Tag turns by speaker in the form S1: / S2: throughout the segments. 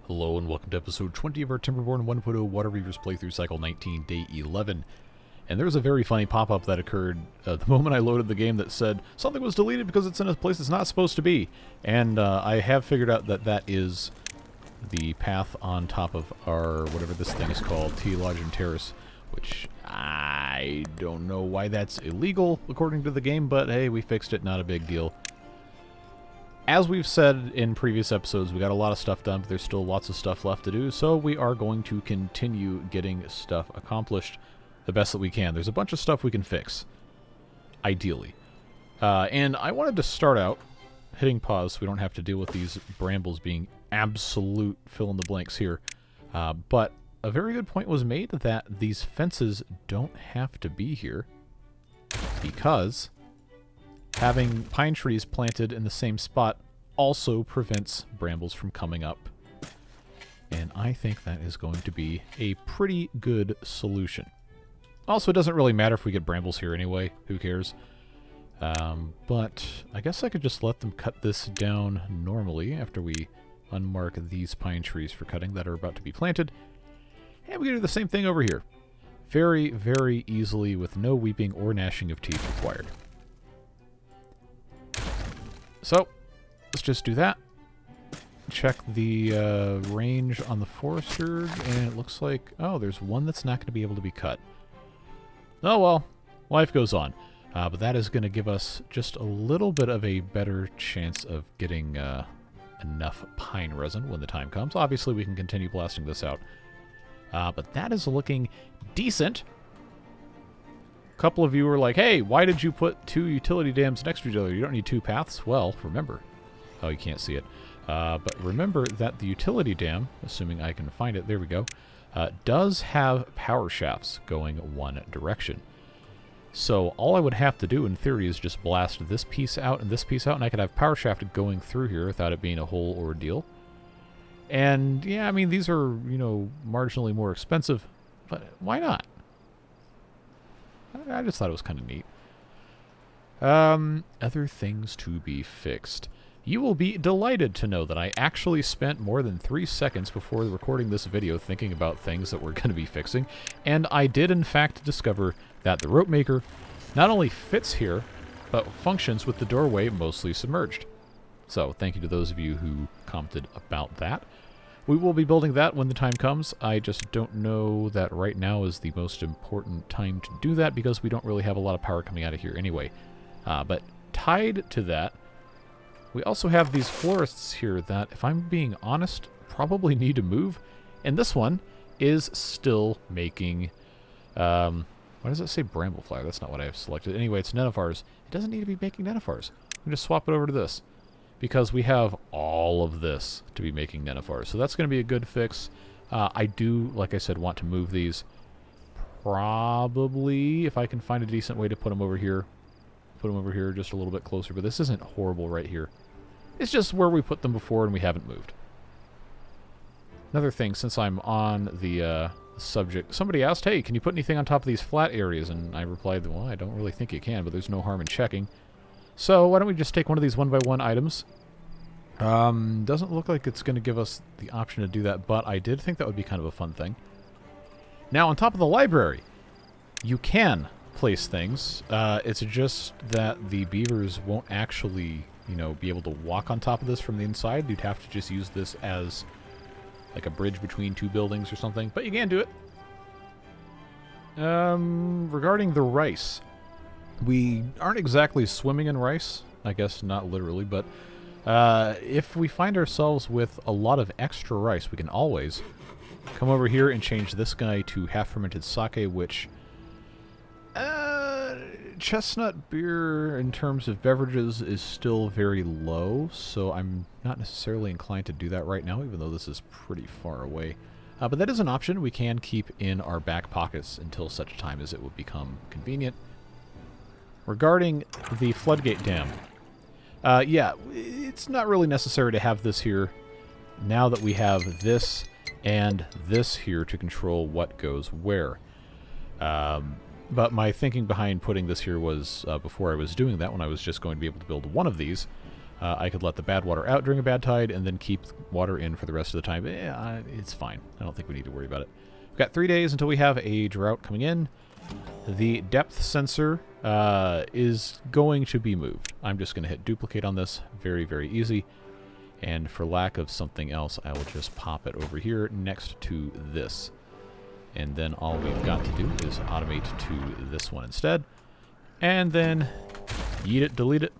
S1: Hello and welcome to episode 20 of our Timberborn 1.0 Waterbeavers playthrough cycle 19, day 11. And there was a very funny pop-up that occurred the moment I loaded the game that said something was deleted because it's in a place it's not supposed to be. And I have figured out that that is the path on top of our, whatever this thing is called, Laguna Terrace, which I don't know why that's illegal according to the game, but hey, we fixed it, not a big deal. As we've said in previous episodes, we got a lot of stuff done, but there's still lots of stuff left to do, so we are going to continue getting stuff accomplished the best that we can. There's a bunch of stuff we can fix, ideally. And I wanted to start out hitting pause so we don't have to deal with these brambles being absolute fill-in-the-blanks here. But a very good point was made that these fences don't have to be here, because having pine trees planted in the same spot also prevents brambles from coming up. And I think that is going to be a pretty good solution. Also, it doesn't really matter if we get brambles here anyway. Who cares? But I guess I could just let them cut this down normally after we unmark these pine trees for cutting that are about to be planted. And we can do the same thing over here. Very, very easily with no weeping or gnashing of teeth required. So, let's just do that. Check the range on the forester, and it looks like, oh, there's one that's not going to be able to be cut. Oh well, life goes on. But that is going to give us just a little bit of a better chance of getting enough pine resin when the time comes. Obviously, we can continue blasting this out. But that is looking decent. A couple of you were like, hey, why did you put two utility dams next to each other? You don't need two paths. Well, remember. Oh, you can't see it. But remember that the utility dam, assuming I can find it, there we go, does have power shafts going one direction. So all I would have to do in theory is just blast this piece out and this piece out, and I could have power shaft going through here without it being a whole ordeal. And yeah, I mean, these are, you know, marginally more expensive, but why not? I just thought it was kind of neat. Other things to be fixed. You will be delighted to know that I actually spent more than 3 seconds before recording this video thinking about things that we're going to be fixing, and I did in fact discover that the rope maker not only fits here, but functions with the doorway mostly submerged. So thank you to those of you who commented about that. We will be building that when the time comes. I just don't know that right now is the most important time to do that because we don't really have a lot of power coming out of here anyway. But tied to that, we also have these florists here that, if I'm being honest, probably need to move. And this one is still making, why does it say brambleflower? That's not what I have selected. Anyway, it's nenifars. It doesn't need to be making nenifars. I'm going to swap it over to this, because we have all of this to be making nenifars. So that's going to be a good fix. I do, like I said, want to move these. Probably, if I can find a decent way to put them over here. Put them over here just a little bit closer. But this isn't horrible right here. It's just where we put them before and we haven't moved. Another thing, since I'm on the subject, somebody asked, hey, can you put anything on top of these flat areas? And I replied, well, I don't really think you can, but there's no harm in checking. So why don't we just take one of these 1x1 items? Doesn't look like it's going to give us the option to do that, but I did think that would be kind of a fun thing. Now, on top of the library, you can place things. It's just that the beavers won't actually, you know, be able to walk on top of this from the inside. You'd have to just use this as like a bridge between two buildings or something, but you can do it. Regarding the rice, we aren't exactly swimming in rice. I guess not literally, but if we find ourselves with a lot of extra rice, we can always come over here and change this guy to half-fermented sake, which chestnut beer in terms of beverages is still very low, so I'm not necessarily inclined to do that right now, even though this is pretty far away. But that is an option we can keep in our back pockets until such time as it would become convenient. Regarding the floodgate dam, yeah, it's not really necessary to have this here now that we have this and this here to control what goes where. But my thinking behind putting this here was, before I was doing that, when I was just going to be able to build one of these, I could let the bad water out during a bad tide and then keep water in for the rest of the time. It's fine. I don't think we need to worry about it. We've got 3 days until we have a drought coming in. The depth sensor is going to be moved. I'm just going to hit duplicate on this. Very, very easy. And for lack of something else, I will just pop it over here next to this. And then all we've got to do is automate to this one instead. And then yeet it, delete it.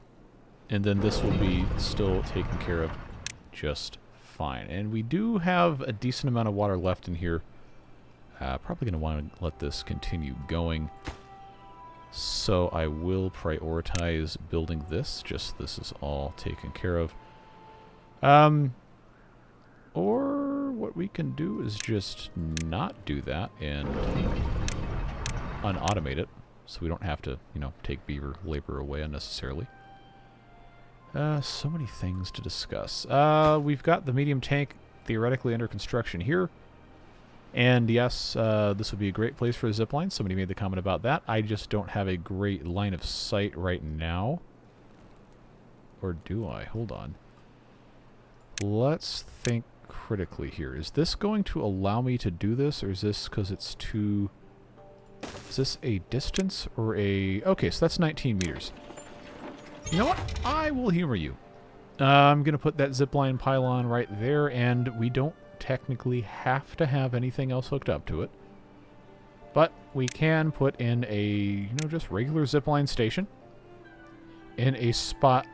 S1: And then this will be still taken care of just fine. And we do have a decent amount of water left in here. Probably going to want to let this continue going. So I will prioritize building this. Just this is all taken care of. Or what we can do is just not do that and unautomate it. So we don't have to, you know, take beaver labor away unnecessarily. So many things to discuss. We've got the medium tank theoretically under construction here. And yes, this would be a great place for a zipline. Somebody made the comment about that. I just don't have a great line of sight right now. Or do I? Hold on. Let's think critically here. Is this going to allow me to do this, or is this because it's too... Is this a distance or a... Okay, so that's 19 meters. You know what? I will humor you. I'm going to put that zipline pylon right there, and we don't technically have to have anything else hooked up to it. But we can put in a, you know, just regular zipline station in a spot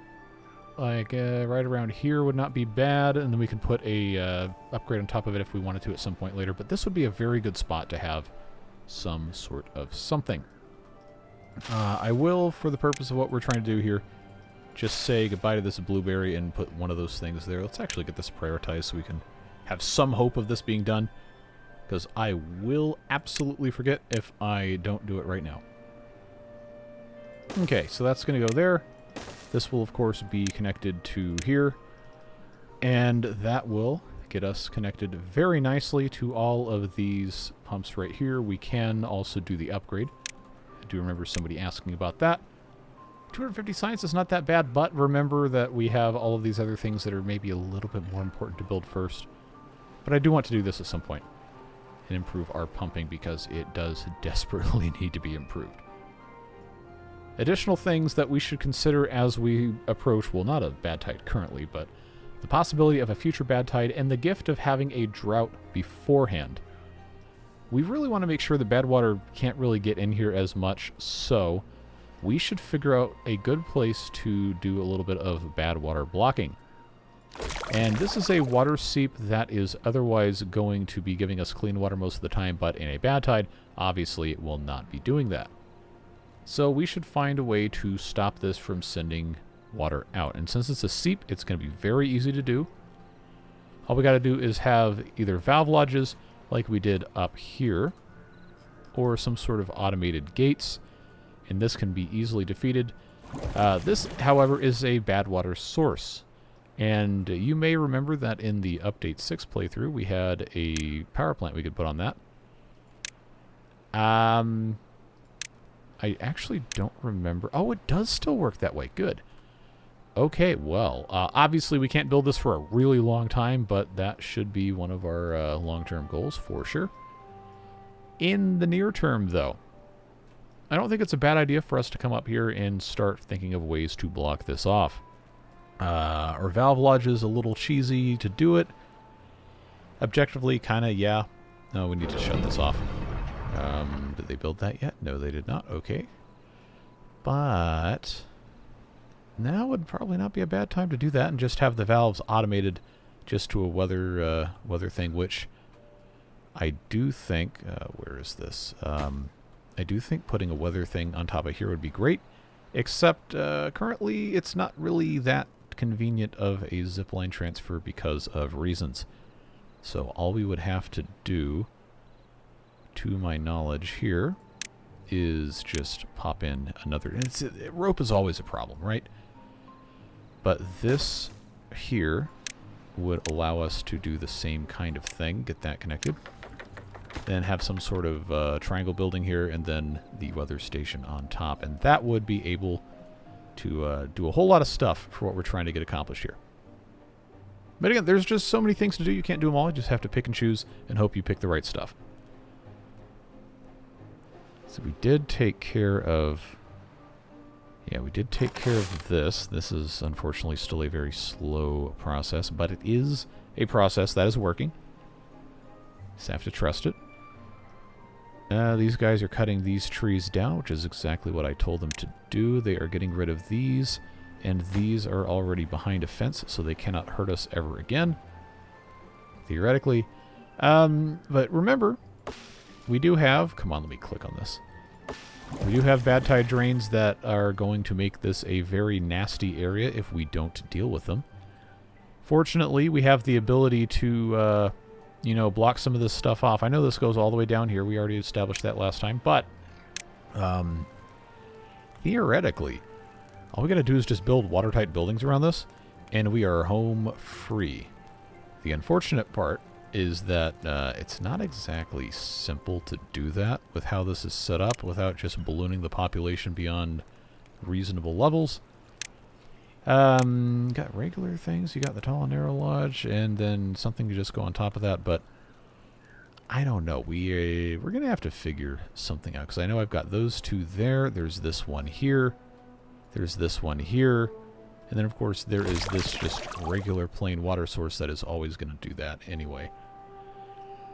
S1: like right around here would not be bad, and then we can put a upgrade on top of it if we wanted to at some point later. But this would be a very good spot to have some sort of something. I will, for the purpose of what we're trying to do here, just say goodbye to this blueberry and put one of those things there. Let's actually get this prioritized so we can have some hope of this being done, because I will absolutely forget if I don't do it right now. Okay, so that's going to go there. This will, of course, be connected to here, and that will get us connected very nicely to all of these pumps right here. We can also do the upgrade. I do remember somebody asking about that. 250 science is not that bad, but remember that we have all of these other things that are maybe a little bit more important to build first. But I do want to do this at some point and improve our pumping because it does desperately need to be improved. Additional things that we should consider as we approach, well, not a bad tide currently, but the possibility of a future bad tide and the gift of having a drought beforehand. We really want to make sure the bad water can't really get in here as much, so we should figure out a good place to do a little bit of bad water blocking. And this is a water seep that is otherwise going to be giving us clean water most of the time, but in a bad tide, obviously it will not be doing that. So we should find a way to stop this from sending water out. And since it's a seep, it's going to be very easy to do. All we got to do is have either valve lodges, like we did up here, or some sort of automated gates. And this can be easily defeated. This, however, is a bad water source. And you may remember that in the Update 6 playthrough, we had a power plant we could put on that. I actually don't remember. Oh, it does still work that way. Good. Okay, well, obviously we can't build this for a really long time, but that should be one of our long-term goals for sure. In the near term, though, I don't think it's a bad idea for us to come up here and start thinking of ways to block this off. Our valve lodge is a little cheesy to do it. Objectively, kind of, yeah. No, we need to shut this off. Did they build that yet? No, they did not. Okay. But now would probably not be a bad time to do that and just have the valves automated just to a weather thing, which I do think... where is this? I do think putting a weather thing on top of here would be great, except currently it's not really that convenient of a zipline transfer because of reasons. So all we would have to do, to my knowledge here, is just pop in another... rope is always a problem, right? But this here would allow us to do the same kind of thing, get that connected, then have some sort of triangle building here, and then the weather station on top. And that would be able to do a whole lot of stuff for what we're trying to get accomplished here. But again, there's just so many things to do. You can't do them all. You just have to pick and choose and hope you pick the right stuff. So we did take care of... Yeah, we did take care of this. This is unfortunately still a very slow process, but it is a process that is working. Just have to trust it. These guys are cutting these trees down, which is exactly what I told them to do. They are getting rid of these, and these are already behind a fence, so they cannot hurt us ever again, theoretically. But remember, we do have... Come on, let me click on this. We do have bad tide drains that are going to make this a very nasty area if we don't deal with them. Fortunately, we have the ability to... you know, block some of this stuff off. I know this goes all the way down here. We already established that last time. But, theoretically, all we got to do is just build watertight buildings around this, and we are home free. The unfortunate part is that it's not exactly simple to do that with how this is set up without just ballooning the population beyond reasonable levels. Got regular things. You got the tall and narrow lodge, and then something to just go on top of that. But I don't know. We're gonna have to figure something out, because I know I've got those two there. There's this one here. There's this one here, and then of course there is this just regular plain water source that is always gonna do that anyway.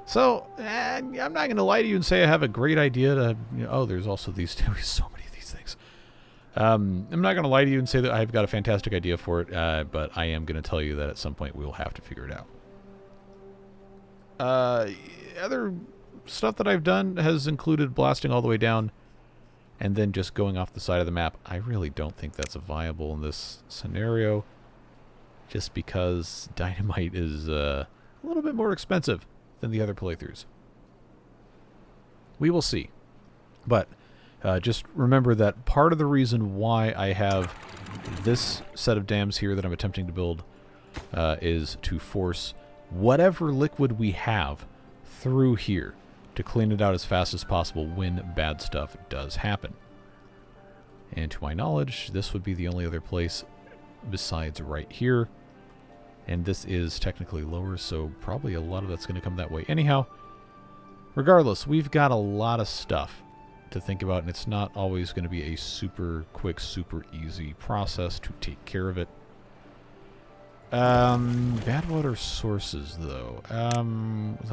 S1: So I'm not gonna lie to you and say I have a great idea to. You know, oh, there's also these two. So many of these things. I'm not going to lie to you and say that I've got a fantastic idea for it, but I am going to tell you that at some point we will have to figure it out. Other stuff that I've done has included blasting all the way down and then just going off the side of the map. I really don't think that's viable in this scenario, just because dynamite is a little bit more expensive than the other playthroughs. We will see. But... just remember that part of the reason why I have this set of dams here that I'm attempting to build is to force whatever liquid we have through here to clean it out as fast as possible when bad stuff does happen. And to my knowledge, this would be the only other place besides right here. And this is technically lower, so probably a lot of that's going to come that way. Anyhow, regardless, we've got a lot of stuff to think about, and it's not always going to be a super quick, super easy process to take care of it. Bad water sources, though.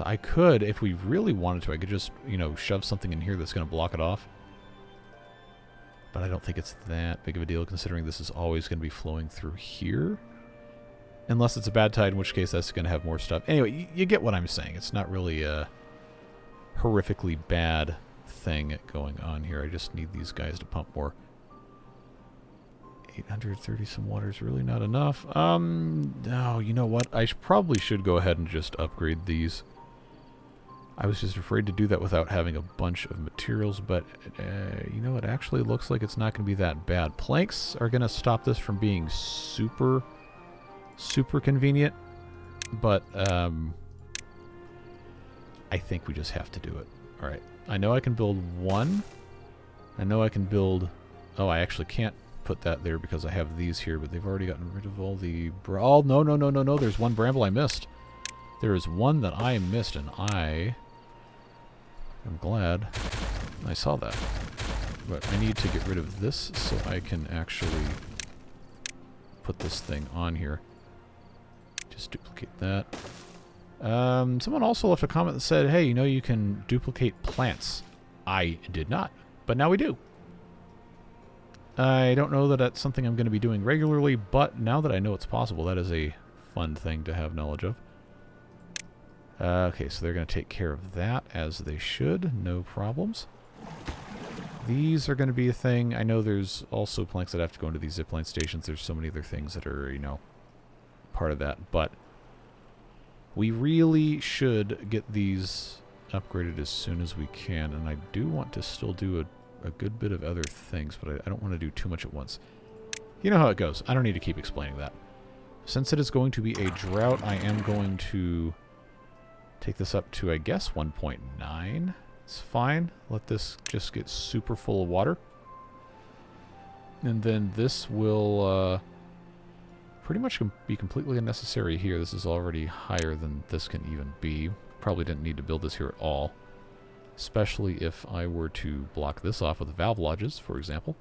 S1: I could, if we really wanted to, I could just, you know, shove something in here that's going to block it off. But I don't think it's that big of a deal, considering this is always going to be flowing through here. Unless it's a bad tide, in which case that's going to have more stuff. Anyway, you get what I'm saying. It's not really a horrifically bad thing going on here. I just need these guys to pump more. 830 some water is really not enough. No, you know what? I probably should go ahead and just upgrade these. I was just afraid to do that without having a bunch of materials, but you know, it actually looks like it's not going to be that bad. Planks are going to stop this from being super, super convenient, but I think we just have to do it. All right. I know I can build one. I know I can build... Oh, I actually can't put that there because I have these here, but they've already gotten rid of all the... Oh, no, no, no, no, no. There's one bramble I missed. There is one that I missed, and I am glad I saw that. But I need to get rid of this so I can actually put this thing on here. Just duplicate that. Someone also left a comment that said, hey, you know, you can duplicate plants. I did not, but now we do. I don't know that that's something I'm going to be doing regularly, but now that I know it's possible, that is a fun thing to have knowledge of. Okay, so they're going to take care of that, as they should. No problems. These are going to be a thing. I know there's also planks that have to go into these zipline stations. There's so many other things that are, you know, part of that, but... we really should get these upgraded as soon as we can, and I do want to still do a good bit of other things, but I don't want to do too much at once. You know how it goes. I don't need to keep explaining that. Since it is going to be a drought, I am going to take this up to, I guess, 1.9. It's fine. Let this just get super full of water. And then this will pretty much be completely unnecessary here. This is already higher than this can even be. Probably didn't need to build this here at all. Especially if I were to block this off with the valve lodges, for example.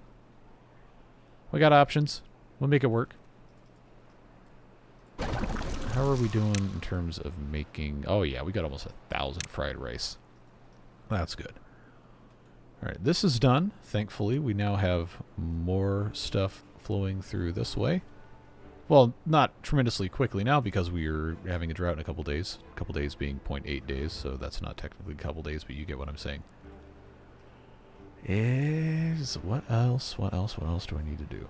S1: We got options. We'll make it work. How are we doing in terms of making... Oh yeah, we got almost 1,000 fried rice. That's good. Alright, this is done. Thankfully, we now have more stuff flowing through this way. Well, not tremendously quickly now because we are having a drought in a couple days. A couple days being 0.8 days, so that's not technically a couple days, but you get what I'm saying. What else do I need to do?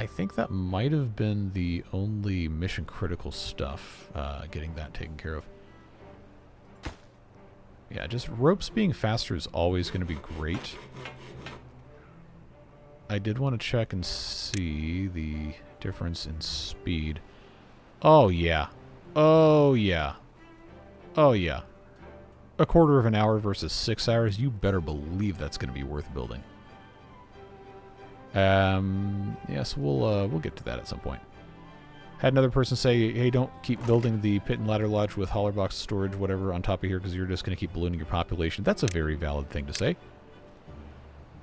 S1: I think that might have been the only mission critical stuff, getting that taken care of. Yeah, just ropes being faster is always going to be great. I did want to check and see the difference in speed. Oh, yeah. Oh, yeah. Oh, yeah. A quarter of an hour versus 6 hours, you better believe that's going to be worth building. Yes, we'll get to that at some point. Had another person say, hey, don't keep building the pit and ladder lodge with holler box storage, whatever, on top of here, because you're just going to keep ballooning your population. That's a very valid thing to say.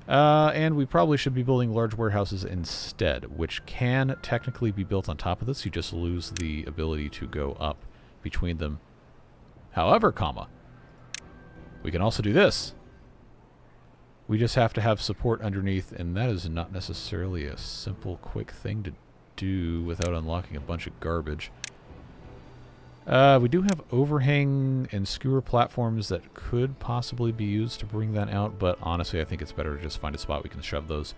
S1: And we probably should be building large warehouses instead, which can technically be built on top of this. You just lose the ability to go up between them. However, we can also do this. We just have to have support underneath, and that is not necessarily a simple, quick thing to do without unlocking a bunch of garbage. We do have overhang and skewer platforms that could possibly be used to bring that out, but honestly I think it's better to just find a spot we can shove those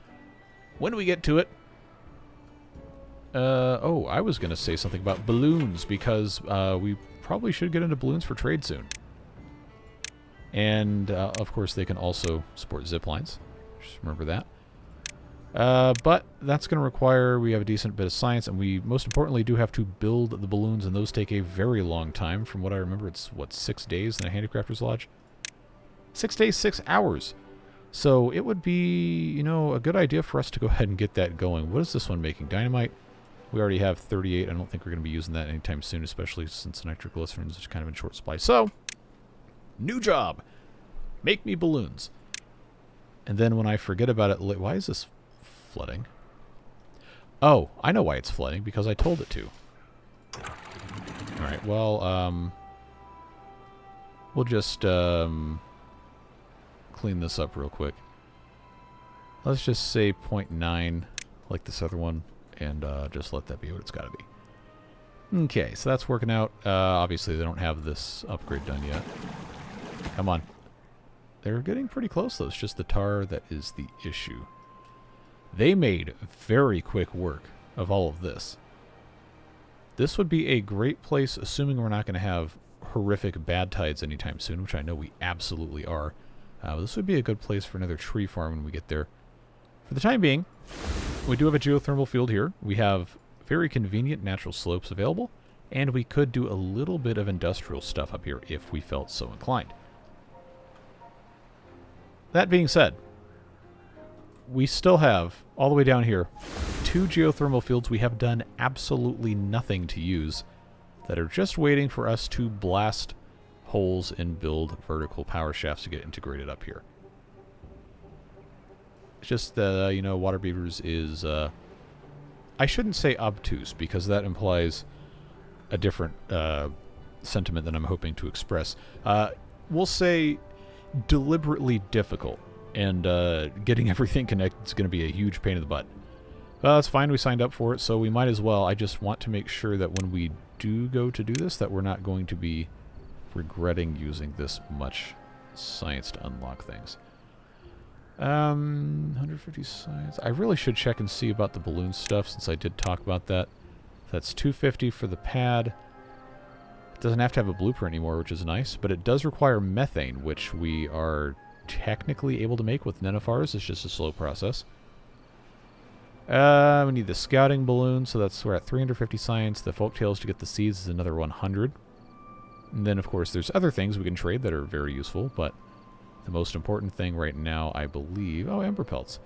S1: when we get to it. Oh, I was going to say something about balloons, because we probably should get into balloons for trade soon. And, of course, they can also support zip lines. Just remember that. But that's going to require we have a decent bit of science, and we, most importantly, do have to build the balloons, and those take a very long time. From what I remember, it's, what, 6 days in a handicrafter's lodge? 6 days, 6 hours. So it would be, you know, a good idea for us to go ahead and get that going. What is this one making? Dynamite? We already have 38. I don't think we're going to be using that anytime soon, especially since nitroglycerin is kind of in short supply. So, new job. Make me balloons. And then when I forget about it, why is this flooding? Oh, I know why it's flooding, because I told it to. Alright, well, we'll just, clean this up real quick. Let's just say 0.9, like this other one, and just let that be what it's got to be. Okay, so that's working out. Obviously, they don't have this upgrade done yet. Come on. They're getting pretty close, though. It's just the tar that is the issue. They made very quick work of all of this. This would be a great place, assuming we're not going to have horrific bad tides anytime soon, which I know we absolutely are. This would be a good place for another tree farm when we get there. For the time being, we do have a geothermal field here. We have very convenient natural slopes available, and we could do a little bit of industrial stuff up here if we felt so inclined. That being said, we still have, all the way down here, 2 geothermal fields we have done absolutely nothing to use that are just waiting for us to blast holes and build vertical power shafts to get integrated up here. It's just that, you know, Waterbeavers is, I shouldn't say obtuse, because that implies a different sentiment than I'm hoping to express. We'll say deliberately difficult. And getting everything connected is going to be a huge pain in the butt. That's fine, we signed up for it, so we might as well. I just want to make sure that when we do go to do this, that we're not going to be regretting using this much science to unlock things. 150 science. I really should check and see about the balloon stuff, since I did talk about that. That's 250 for the pad. It doesn't have to have a blueprint anymore, which is nice, but it does require methane, which we are technically able to make with nenophares. It's just a slow process. We need the scouting balloon, so we're at 350 science. The folktales to get the seeds is another 100. And then, of course, there's other things we can trade that are very useful, but the most important thing right now, I believe... Oh, ember pelts.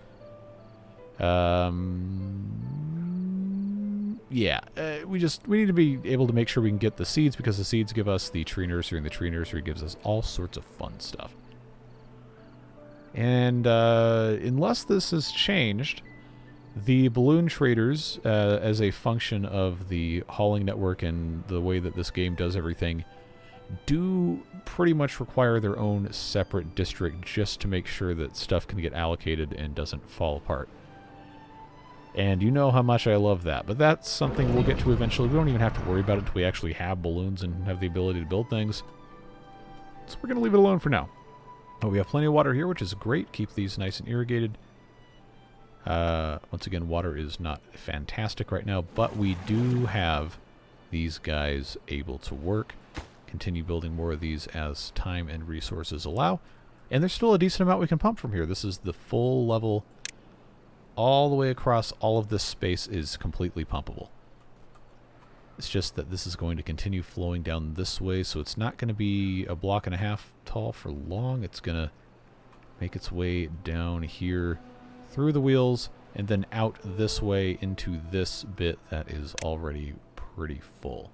S1: Yeah, we need to be able to make sure we can get the seeds, because the seeds give us the tree nursery, and the tree nursery gives us all sorts of fun stuff. And unless this has changed, the balloon traders, as a function of the hauling network and the way that this game does everything, do pretty much require their own separate district just to make sure that stuff can get allocated and doesn't fall apart. And you know how much I love that, but that's something we'll get to eventually. We don't even have to worry about it until we actually have balloons and have the ability to build things. So we're going to leave it alone for now. Oh, we have plenty of water here, which is great. Keep these nice and irrigated. Once again, water is not fantastic right now, but we do have these guys able to work. Continue building more of these as time and resources allow. And there's still a decent amount we can pump from here. This is the full level. All the way across all of this space is completely pumpable. It's just that this is going to continue flowing down this way, so it's not going to be a block and a half tall for long. It's going to make its way down here through the wheels and then out this way into this bit that is already pretty full.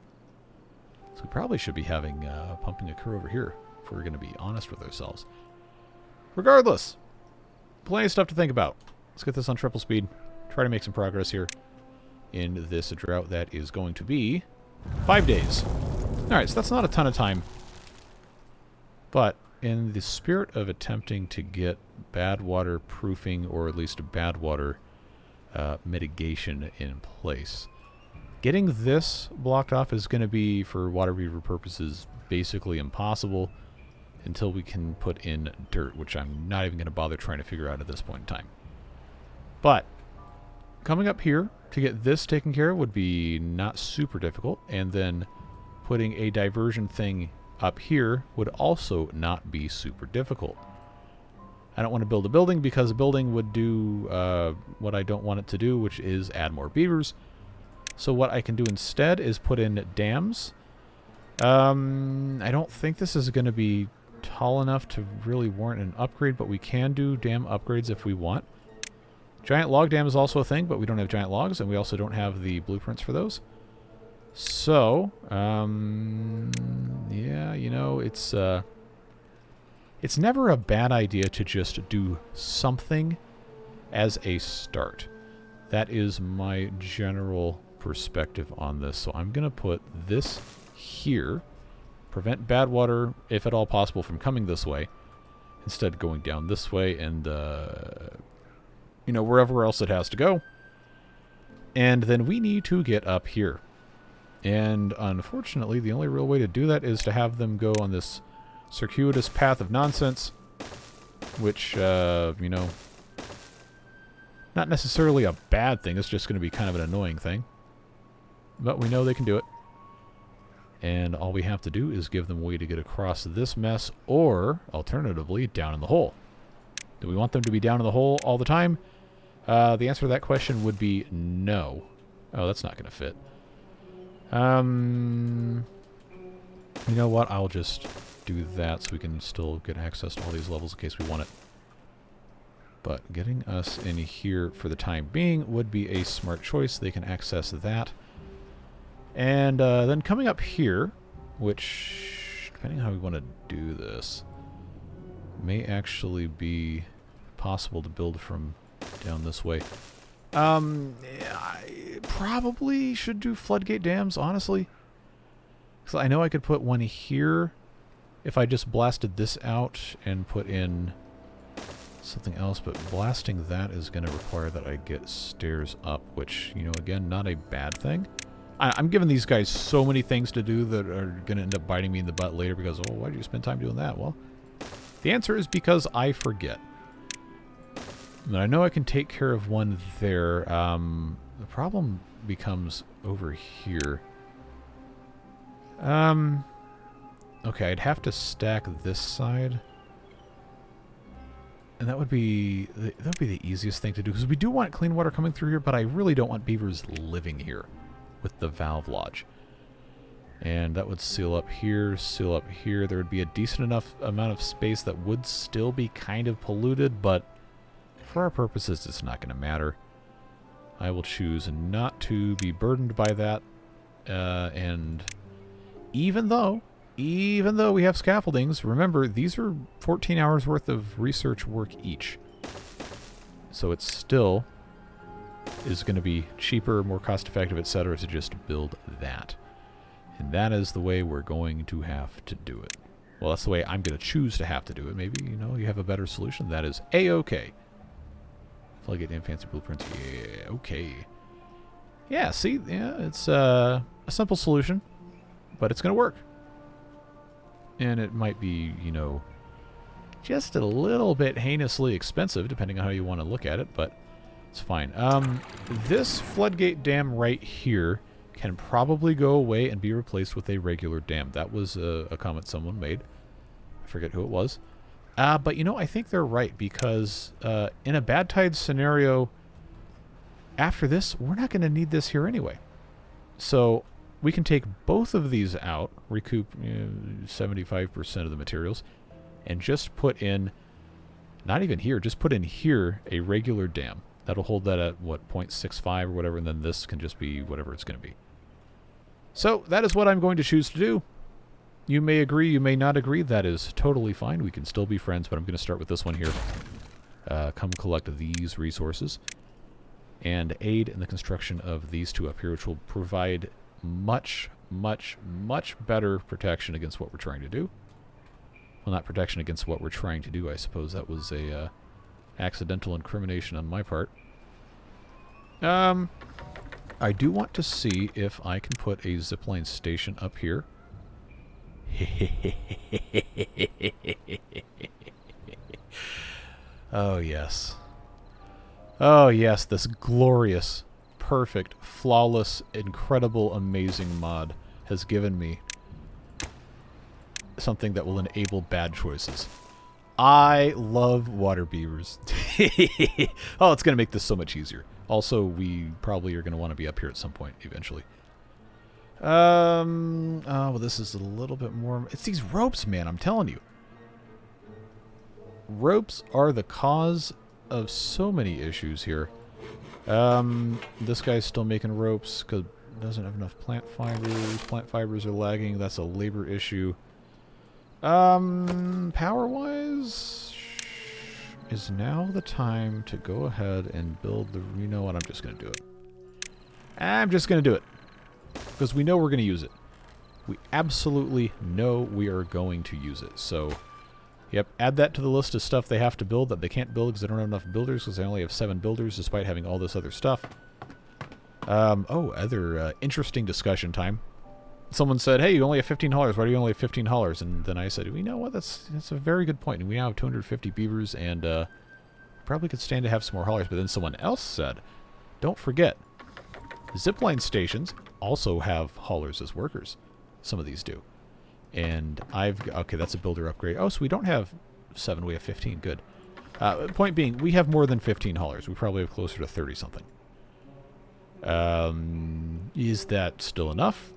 S1: So we probably should be having pumping occur over here, if we're going to be honest with ourselves. Regardless, plenty of stuff to think about. Let's get this on triple speed. Try to make some progress here in this drought that is going to be 5 days. Alright, so that's not a ton of time. But in the spirit of attempting to get bad water proofing, or at least bad water mitigation in place, getting this blocked off is going to be, for water beaver purposes, basically impossible until we can put in dirt, which I'm not even going to bother trying to figure out at this point in time. But coming up here to get this taken care of would be not super difficult, and then putting a diversion thing up here would also not be super difficult. I don't want to build a building, because a building would do what I don't want it to do, which is add more beavers. So what I can do instead is put in dams. I don't think this is going to be tall enough to really warrant an upgrade, but we can do dam upgrades if we want. Giant log dam is also a thing, but we don't have giant logs, and we also don't have the blueprints for those. So, yeah, you know, it's never a bad idea to just do something as a start. That is my general perspective on this. So I'm going to put this here, prevent bad water, if at all possible, from coming this way, instead going down this way and you know, wherever else it has to go. And then we need to get up here. And unfortunately, the only real way to do that is to have them go on this circuitous path of nonsense, which, you know, not necessarily a bad thing. It's just going to be kind of an annoying thing. But we know they can do it. And all we have to do is give them a way to get across this mess, or, alternatively, down in the hole. Do we want them to be down in the hole all the time? The answer to that question would be no. Oh, that's not going to fit. You know what? I'll just do that so we can still get access to all these levels in case we want it. But getting us in here for the time being would be a smart choice. They can access that. And then coming up here, which, depending on how we want to do this, may actually be possible to build from down this way. I probably should do floodgate dams, honestly. Because I know I could put one here if I just blasted this out and put in something else, but blasting that is going to require that I get stairs up, which, you know, again, not a bad thing. I'm giving these guys so many things to do that are going to end up biting me in the butt later because, oh, why did you spend time doing that? Well, the answer is because I forget. And I know I can take care of one there. The problem becomes over here. Okay, I'd have to stack this side. And that would be the easiest thing to do, because we do want clean water coming through here, but I really don't want beavers living here with the valve lodge. And that would seal up here, seal up here. There would be a decent enough amount of space that would still be kind of polluted, but for our purposes, it's not going to matter. I will choose not to be burdened by that. And even though we have scaffoldings, remember, these are 14 hours worth of research work each. So it still is going to be cheaper, more cost-effective, etc. to just build that. And that is the way we're going to have to do it. Well, that's the way I'm going to choose to have to do it. Maybe, you know, you have a better solution. That is A-okay. Floodgate and fancy blueprints. Yeah, okay. Yeah, see? Yeah, it's a simple solution, but it's going to work. And it might be, you know, just a little bit heinously expensive, depending on how you want to look at it, but it's fine. This floodgate dam right here can probably go away and be replaced with a regular dam. That was a comment someone made. I forget who it was. But, you know, I think they're right, because in a bad tide scenario, after this, we're not going to need this here anyway. So we can take both of these out, recoup 75% of the materials, and just put in, not even here, just put in here a regular dam. That'll hold that at, what, 0.65 or whatever, and then this can just be whatever it's going to be. So that is what I'm going to choose to do. You may agree, you may not agree. That is totally fine. We can still be friends, but I'm going to start with this one here. Come collect these resources and aid in the construction of these two up here, which will provide much, much, much better protection against what we're trying to do. Well, not protection against what we're trying to do, I suppose. That was a accidental incrimination on my part. I do want to see if I can put a zipline station up here. Oh, yes. Oh, yes, this glorious, perfect, flawless, incredible, amazing mod has given me something that will enable bad choices. I love water beavers. Oh, it's going to make this so much easier. Also, we probably are going to want to be up here at some point eventually. Oh, well, this is a little bit more... It's these ropes, man, I'm telling you. Ropes are the cause of so many issues here. This guy's still making ropes because it doesn't have enough plant fibers. Plant fibers are lagging. That's a labor issue. Power-wise, is now the time to go ahead and build the... You know what? I'm just going to do it. I'm just going to do it. Because we know we're going to use it. We absolutely know we are going to use it. So, yep, add that to the list of stuff they have to build that they can't build because they don't have enough builders, because they only have 7 builders despite having all this other stuff. Other interesting discussion time. Someone said, hey, you only have $15. Why do you only have $15? And then I said, you know what, that's a very good point. And we now have 250 beavers, and probably could stand to have some more haulers. But then someone else said, don't forget, zipline stations also have haulers as workers. Some of these do. And okay, that's a builder upgrade. Oh, so we don't have 7, we have 15. Good. Point being, we have more than 15 haulers. We probably have closer to 30-something. Is that still enough?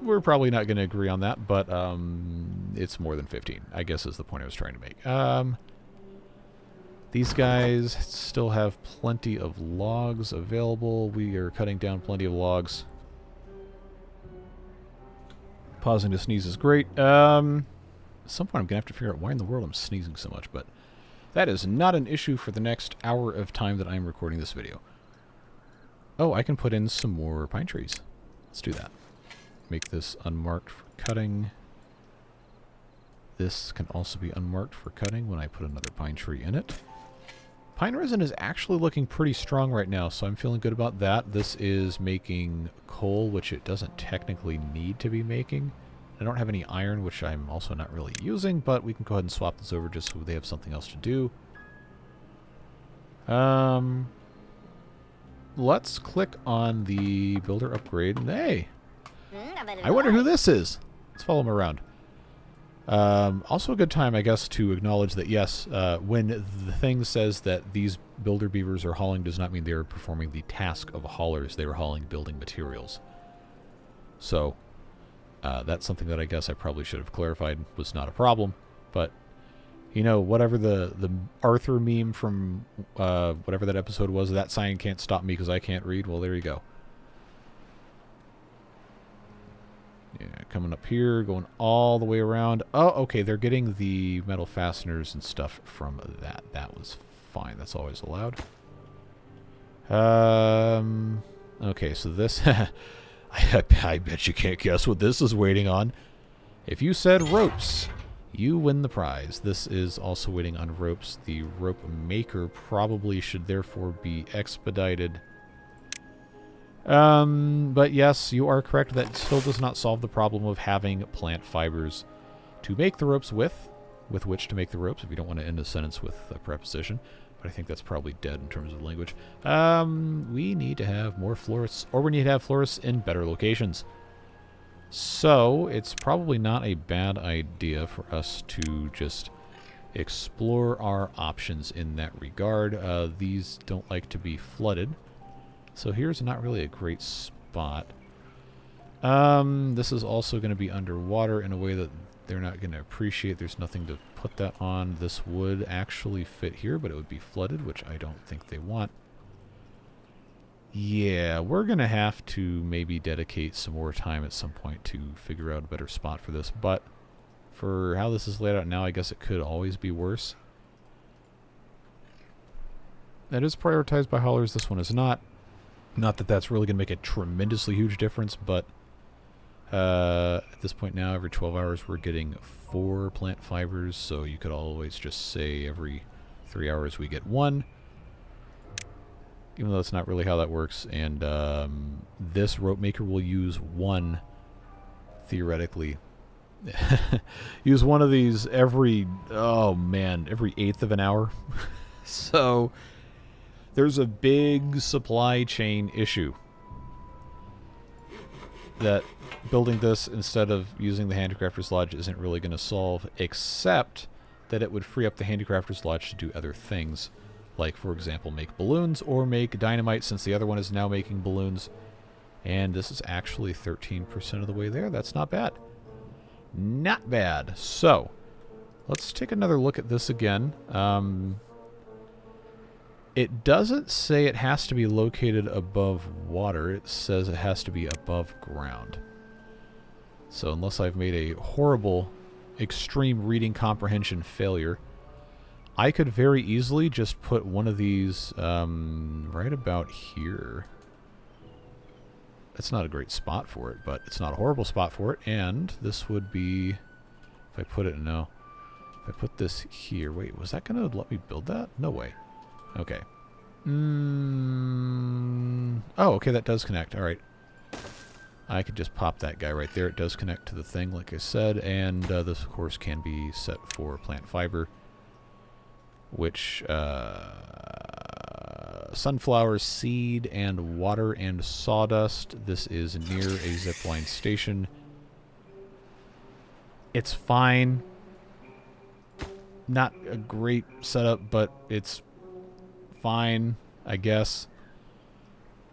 S1: We're probably not going to agree on that, but it's more than 15, I guess is the point I was trying to make. These guys still have plenty of logs available. We are cutting down plenty of logs. Pausing to sneeze is great. At some point I'm going to have to figure out why in the world I'm sneezing so much, but that is not an issue for the next hour of time that I'm recording this video. Oh, I can put in some more pine trees. Let's do that. Make this unmarked for cutting. This can also be unmarked for cutting when I put another pine tree in it. Pine resin is actually looking pretty strong right now, so I'm feeling good about that. This is making coal, which it doesn't technically need to be making. I don't have any iron, which I'm also not really using, but we can go ahead and swap this over just so they have something else to do. Let's click on the builder upgrade, and hey! I wonder who this is. Let's follow him around. Also a good time, I guess, to acknowledge that, yes, when the thing says that these builder beavers are hauling does not mean they are performing the task of haulers. They are hauling building materials. So, that's something that I guess I probably should have clarified was not a problem. But, You know, whatever the Arthur meme from whatever that episode was, that sign can't stop me because I can't read. Well, there you go. Yeah, coming up here, going all the way around. Oh, okay, they're getting the metal fasteners and stuff from that. That was fine. That's always allowed. Okay, so this... I bet you can't guess what this is waiting on. If you said ropes, you win the prize. This is also waiting on ropes. The rope maker probably should therefore be expedited. But yes, you are correct. That still does not solve the problem of having plant fibers to make the ropes with which to make the ropes, if you don't want to end a sentence with a preposition. But I think that's probably dead in terms of language. We need to have more florists, or we need to have florists in better locations. So, it's probably not a bad idea for us to just explore our options in that regard. These don't like to be flooded. So here's not really a great spot. This is also going to be underwater in a way that they're not going to appreciate. There's nothing to put that on. This would actually fit here, but it would be flooded, which I don't think they want. Yeah, we're going to have to maybe dedicate some more time at some point to figure out a better spot for this. But for how this is laid out now, I guess it could always be worse. That is prioritized by haulers. This one is not. Not that that's really going to make a tremendously huge difference, but at this point now, every 12 hours we're getting 4 plant fibers, so you could always just say every 3 hours we get 1. Even though that's not really how that works, and this rope maker will use 1, theoretically. Use 1 of these every, oh man, every 1/8 of an hour. So... there's a big supply chain issue that building this instead of using the Handicrafter's Lodge isn't really going to solve, except that it would free up the Handicrafter's Lodge to do other things, like, for example, make balloons or make dynamite, since the other one is now making balloons. And this is actually 13% of the way there. That's not bad. Not bad. So, let's take another look at this again. It doesn't say it has to be located above water. It says it has to be above ground. So unless I've made a horrible, extreme reading comprehension failure, I could very easily just put one of these right about here. That's not a great spot for it, but it's not a horrible spot for it. And this would be, if I put it, no. If I put this here, wait, was that going to let me build that? No way. Okay. Oh, okay, that does connect. All right. I could just pop that guy right there. It does connect to the thing, like I said. And this, of course, can be set for plant fiber, which sunflower seed and water and sawdust. This is near a zipline station. It's fine. Not a great setup, but it's fine, I guess.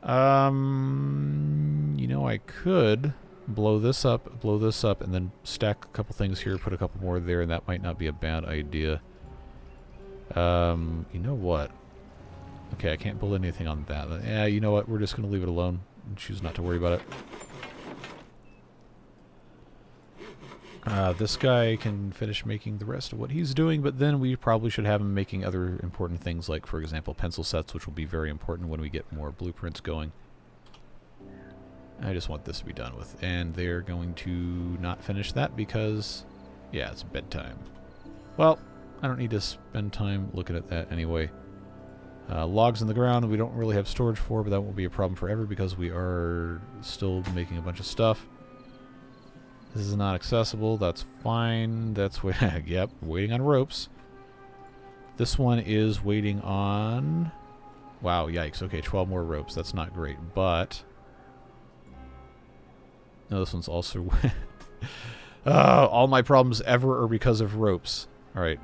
S1: You know, I could blow this up, and then stack a couple things here, put a couple more there, and that might not be a bad idea. You know what? Okay, I can't build anything on that. Yeah, you know what? We're just going to leave it alone and choose not to worry about it. This guy can finish making the rest of what he's doing, but then we probably should have him making other important things, like, for example, pencil sets, which will be very important when we get more blueprints going. I just want this to be done with, and they're going to not finish that because, yeah, it's bedtime. Well, I don't need to spend time looking at that anyway. Logs in the ground we don't really have storage for, but that won't be a problem forever because we are still making a bunch of stuff. This is not accessible. That's fine. That's yep, waiting on ropes. This one is waiting on... Wow, yikes. Okay, 12 more ropes. That's not great, but... No, this one's also... all my problems ever are because of ropes. Alright,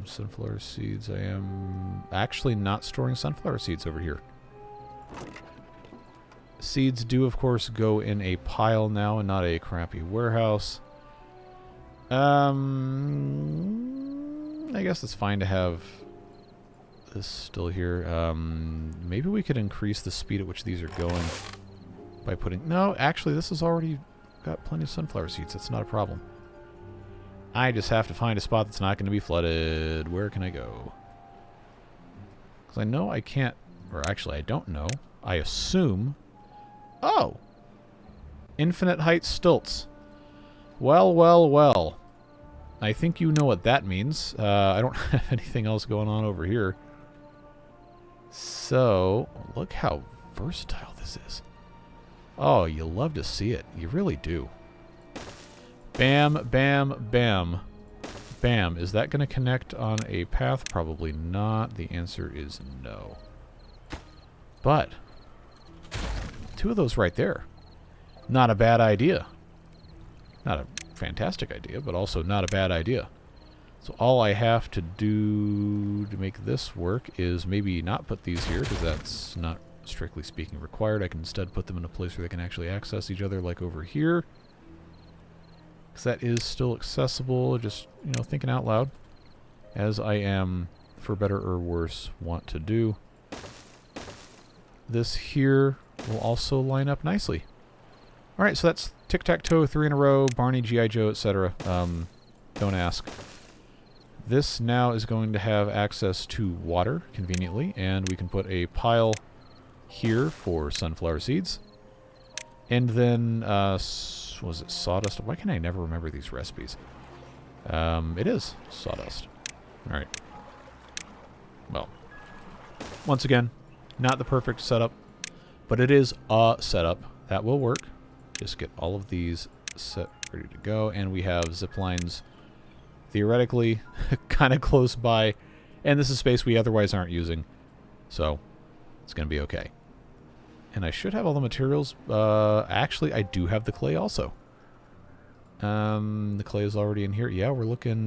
S1: sunflower seeds. I am actually not storing sunflower seeds over here. Seeds do, of course, go in a pile now and not a crappy warehouse. I guess it's fine to have this still here. Maybe we could increase the speed at which these are going by putting... No, actually, this has already got plenty of sunflower seeds. That's not a problem. I just have to find a spot that's not going to be flooded. Where can I go? Because I know I can't... Or actually, I don't know. I assume... Oh! Infinite height stilts. Well, well, well. I think you know what that means. I don't have anything else going on over here. So, look how versatile this is. Oh, you love to see it. You really do. Bam, bam, bam. Bam. Is that going to connect on a path? Probably not. The answer is no. But, 2 of those right there. Not a bad idea. Not a fantastic idea, but also not a bad idea. So all I have to do to make this work is maybe not put these here, because that's not, strictly speaking, required. I can instead put them in a place where they can actually access each other, like over here. Because that is still accessible, just, you know, thinking out loud. As I am, for better or worse, want to do. This here will also line up nicely. Alright, so that's tic-tac-toe, 3 in a row, Barney, G.I. Joe, etc. Don't ask. This now is going to have access to water, conveniently, and we can put a pile here for sunflower seeds. And then, was it sawdust? Why can I never remember these recipes? It is sawdust. Alright. Well, once again, not the perfect setup, but it is a setup. That will work. Just get all of these set ready to go, and we have zip lines theoretically kind of close by, and this is space we otherwise aren't using, so it's going to be okay. And I should have all the materials. Actually, I do have the clay also. The clay is already in here. Yeah, we're looking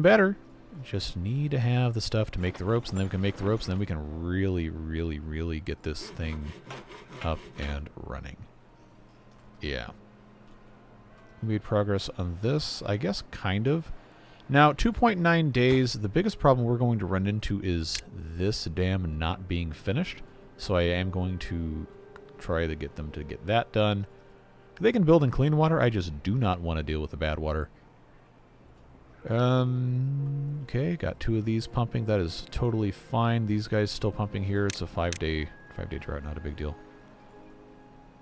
S1: better. Just need to have the stuff to make the ropes, and then we can make the ropes, and then we can really, really, really get this thing up and running. Yeah. We made progress on this, I guess, kind of. Now, 2.9 days, the biggest problem we're going to run into is this dam not being finished. So I am going to try to get them to get that done. They can build in clean water. I just do not want to deal with the bad water. Okay, got 2 of these pumping. That is totally fine. These guys still pumping here. It's a 5-day drought, not a big deal.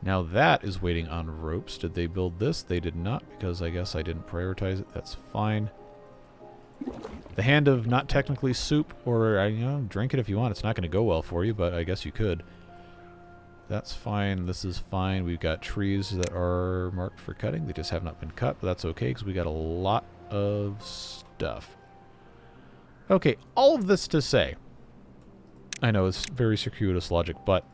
S1: Now that is waiting on ropes. Did they build this? They did not, because I guess I didn't prioritize it. That's fine. The hand of not technically soup, or, you know, drink it if you want. It's not going to go well for you, but I guess you could. That's fine. This is fine. We've got trees that are marked for cutting. They just have not been cut, but that's okay, because we got a lot of stuff. Okay, all of this to say, I know it's very circuitous logic, but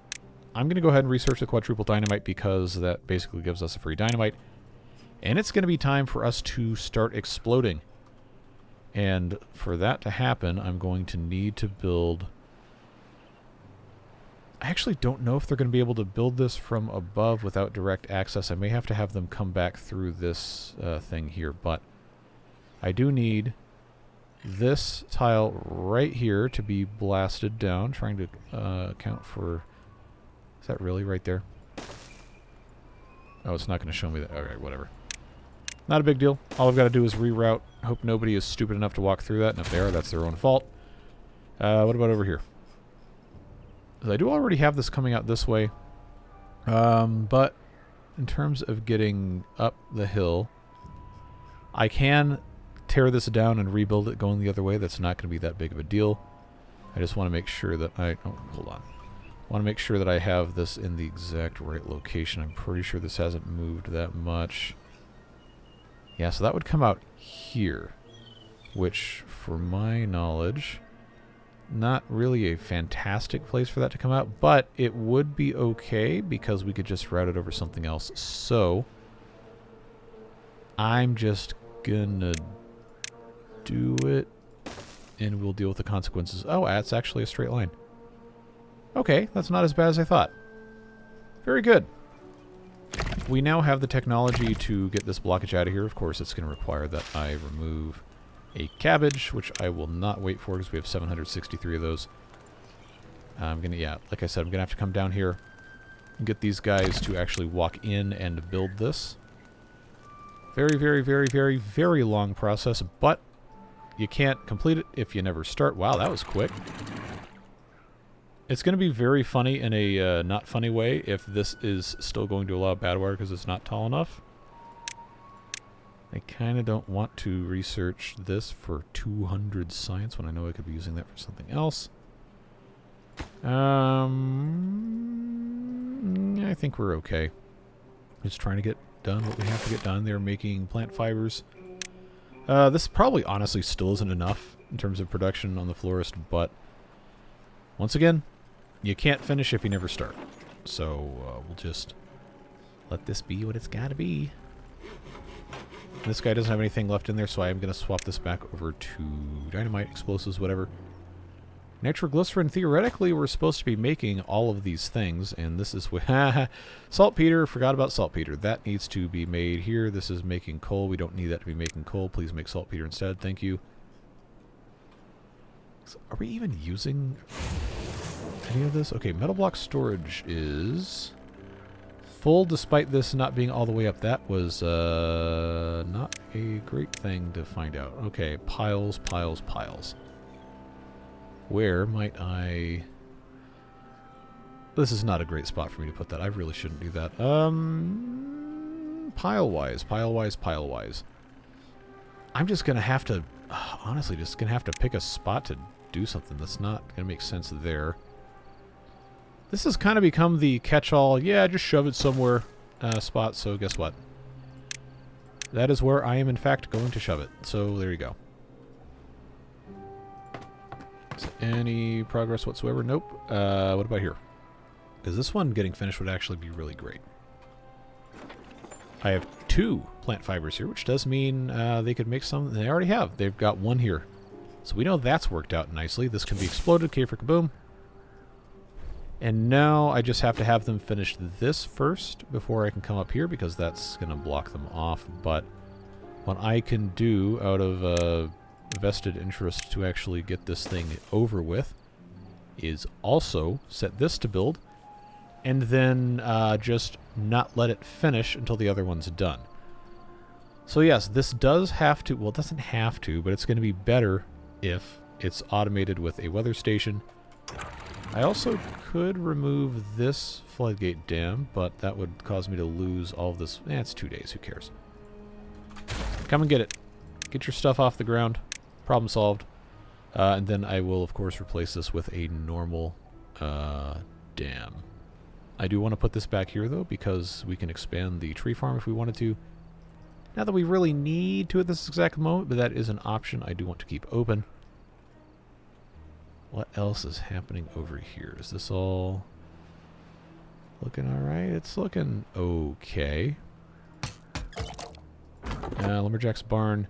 S1: I'm going to go ahead and research the quadruple dynamite, because that basically gives us a free dynamite. And it's going to be time for us to start exploding. And for that to happen, I'm going to need to build... I actually don't know if they're going to be able to build this from above without direct access. I may have to have them come back through this thing here, but I do need this tile right here to be blasted down, trying to account for... Is that really right there? Oh, it's not going to show me that. Okay, whatever. Not a big deal. All I've got to do is reroute. Hope nobody is stupid enough to walk through that, and if they are, that's their own fault. What about over here? I do already have this coming out this way, but in terms of getting up the hill, I can tear this down and rebuild it going the other way. That's not going to be that big of a deal. I just want to make sure that I... Oh, hold on. I want to make sure that I have this in the exact right location. I'm pretty sure this hasn't moved that much. Yeah, so that would come out here, which, for my knowledge... Not really a fantastic place for that to come out, but it would be okay because we could just route it over something else. So, I'm just gonna do it, and we'll deal with the consequences. Oh, that's actually a straight line. Okay, that's not as bad as I thought. Very good. we now have the technology to get this blockage out of here. Of course, it's going to require that I remove a cabbage, which I will not wait for because we have 763 of those. I'm going to, yeah, like I said, I'm going to have to come down here and get these guys to actually walk in and build this. Very, very, very, very, very long process, but you can't complete it if you never start. Wow, that was quick. It's going to be very funny in a not funny way if this is still going to allow bad wire because it's not tall enough. I kind of don't want to research this for 200 science when I know I could be using that for something else. I think we're okay. Just trying to get done what we have to get done. They're making plant fibers. This probably honestly still isn't enough in terms of production on the florist, but once again, you can't finish if you never start. So we'll just let this be what it's got to be. This guy doesn't have anything left in there, so I am going to swap this back over to dynamite, explosives, whatever. Nitroglycerin, theoretically, we're supposed to be making all of these things, and this is saltpeter. Forgot about saltpeter. That needs to be made here. This is making coal. We don't need that to be making coal. Please make saltpeter instead. Thank you. So are we even using any of this? Okay, metal block storage is full despite this not being all the way up. That was not a great thing to find out. Okay, piles, piles, piles. Where might I... This is not a great spot for me to put that. I really shouldn't do that. Pile-wise, pile-wise, pile-wise. I'm just going to have to... honestly, just going to have to pick a spot to do something that's not going to make sense there. This has kind of become the catch-all, yeah, just shove it somewhere spot, so guess what? That is where I am, in fact, going to shove it. So, there you go. Any progress whatsoever? Nope. What about here? Because this one getting finished would actually be really great. I have 2 plant fibers here, which does mean they could make some. They already have. They've got 1 here. So we know that's worked out nicely. This can be exploded. K for kaboom. And now I just have to have them finish this first before I can come up here because that's going to block them off. But what I can do out of vested interest to actually get this thing over with is also set this to build and then just not let it finish until the other one's done. So yes, this does have to, well, it doesn't have to, but it's going to be better if it's automated with a weather station. I also could remove this floodgate dam, but that would cause me to lose all of this. It's 2 days, who cares? Come and get it. Get your stuff off the ground. Problem solved. And then I will, of course, replace this with a normal dam. I do want to put this back here, though, because we can expand the tree farm if we wanted to. Not that we really need to at this exact moment, but that is an option I do want to keep open. What else is happening over here? Is this all looking alright? It's looking okay. Lumberjack's barn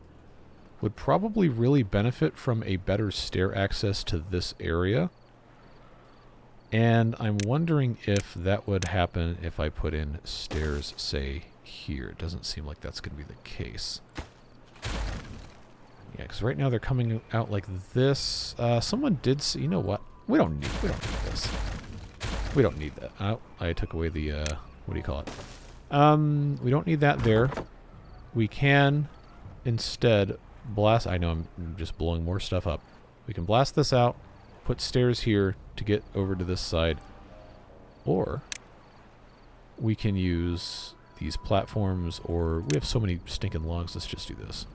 S1: would probably really benefit from a better stair access to this area. And I'm wondering if that would happen if I put in stairs, say, here. It doesn't seem like that's going to be the case. Yeah, because right now they're coming out like this. Someone did see... You know what? We don't need this. We don't need that. Oh, I took away the... what do you call it? We don't need that there. We can instead blast... I know I'm just blowing more stuff up. We can blast this out, put stairs here to get over to this side. Or we can use these platforms, or... We have so many stinking logs, let's just do this.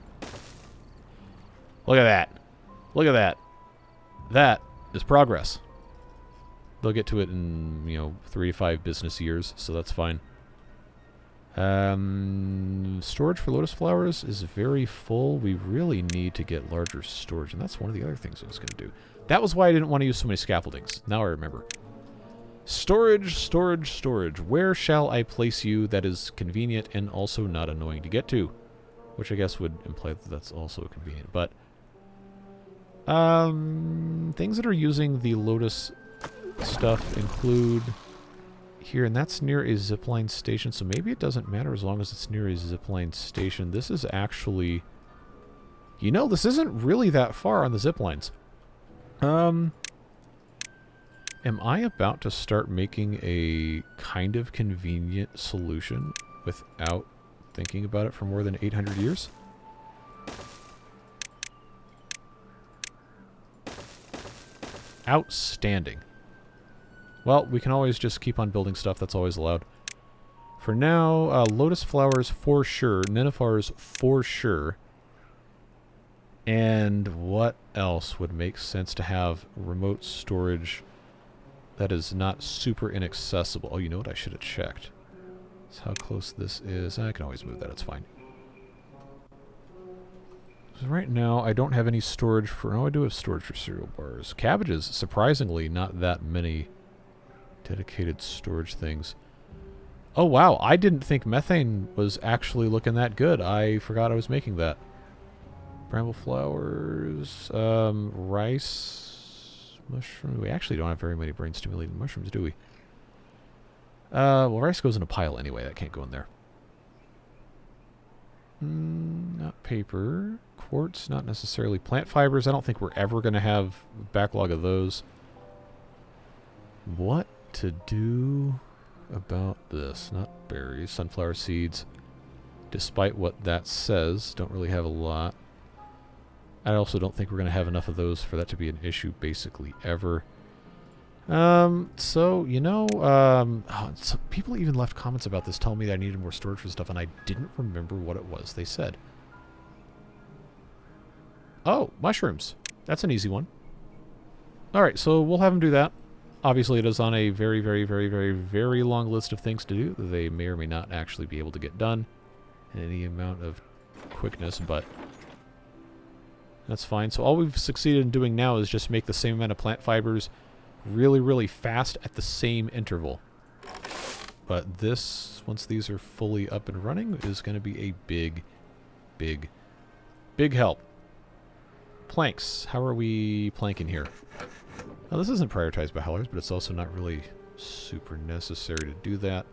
S1: Look at that. Look at that. That is progress. They'll get to it in, 3 to 5 business years, so that's fine. Storage for lotus flowers is very full. We really need to get larger storage, and that's one of the other things I was going to do. That was why I didn't want to use so many scaffoldings. Now I remember. Storage, storage, storage. Where shall I place you that is convenient and also not annoying to get to? Which I guess would imply that that's also convenient, but... things that are using the lotus stuff include here, and that's near a zipline station, so maybe it doesn't matter as long as it's near a zipline station. This is actually... You know, this isn't really that far on the ziplines. Am I about to start making a kind of convenient solution without thinking about it for more than 800 years? Outstanding. Well, we can always just keep on building stuff. That's always allowed. For now, lotus flowers for sure. Nenuphars for sure. And what else would make sense to have remote storage that is not super inaccessible? Oh, you know what? I should have checked. That's how close this is. I can always move that. It's fine. So right now, I don't have any storage for... Oh, I do have storage for cereal bars. Cabbages, surprisingly, not that many dedicated storage things. Oh, wow. I didn't think methane was actually looking that good. I forgot I was making that. Bramble flowers, rice, mushroom. We actually don't have very many brain-stimulating mushrooms, do we? Well, rice goes in a pile anyway. That can't go in there. Not paper. Quartz, not necessarily. Plant fibers, I don't think we're ever going to have a backlog of those. What to do about this? Not berries, sunflower seeds. Despite what that says, don't really have a lot. I also don't think we're going to have enough of those for that to be an issue basically ever. So, you know, so people even left comments about this telling me that I needed more storage for stuff, and I didn't remember what it was they said. Oh, mushrooms. That's an easy one. Alright, so we'll have them do that. Obviously, it is on a very, very, very, very, very long list of things to do. They may or may not actually be able to get done in any amount of quickness, but that's fine. So all we've succeeded in doing now is just make the same amount of plant fibers really, really fast at the same interval. But this, once these are fully up and running, is going to be a big, big, big help. Planks. How are we planking here? Now, this isn't prioritized by howlers, but it's also not really super necessary to do that.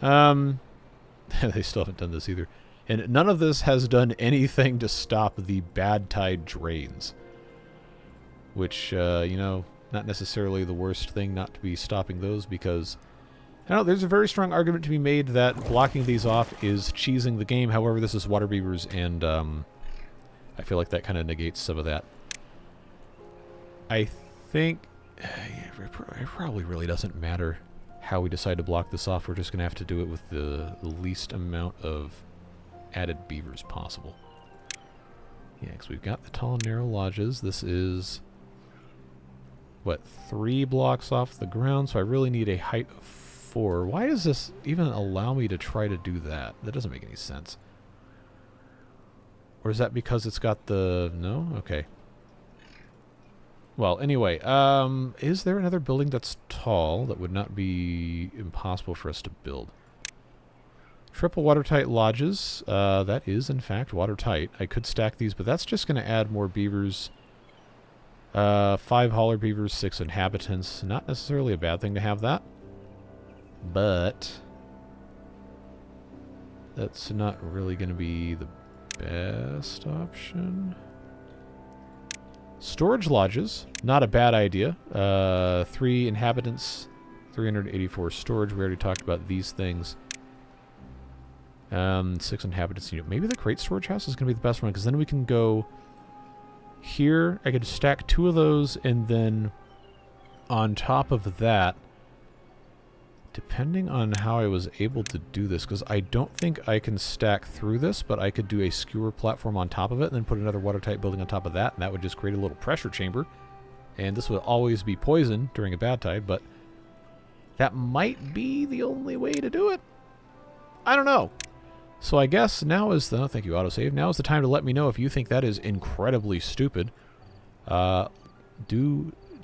S1: They still haven't done this either. And none of this has done anything to stop the bad tide drains. Which, you know, not necessarily the worst thing not to be stopping those, because I don't know, there's a very strong argument to be made that blocking these off is cheesing the game. However, this is Waterbeavers, and I feel like that kind of negates some of that. I think it probably really doesn't matter how we decide to block this off. We're just going to have to do it with the least amount of added beavers possible. Yeah, because we've got the tall and narrow lodges. This is, what, 3 blocks off the ground, so I really need a height of 4. Why does this even allow me to try to do that? That doesn't make any sense. Or is that because it's got the... No? Okay. Well, anyway, is there another building that's tall that would not be impossible for us to build? Triple watertight lodges. That is, in fact, watertight. I could stack these, but that's just going to add more beavers. 5 hauler beavers, 6 inhabitants. Not necessarily a bad thing to have that. But that's not really going to be the best option. Storage lodges, not a bad idea. 3 inhabitants, 384 storage. We already talked about these things. 6 inhabitants. You know, maybe the crate storage house is going to be the best one, because then we can go here. I could stack 2 of those, and then on top of that, depending on how I was able to do this, because I don't think I can stack through this, but I could do a skewer platform on top of it and then put another watertight building on top of that, and that would just create a little pressure chamber. And this would always be poisoned during a bad tide, but that might be the only way to do it. I don't know. So I guess now is the... Thank you, autosave. Now is the time to let me know if you think that is incredibly stupid.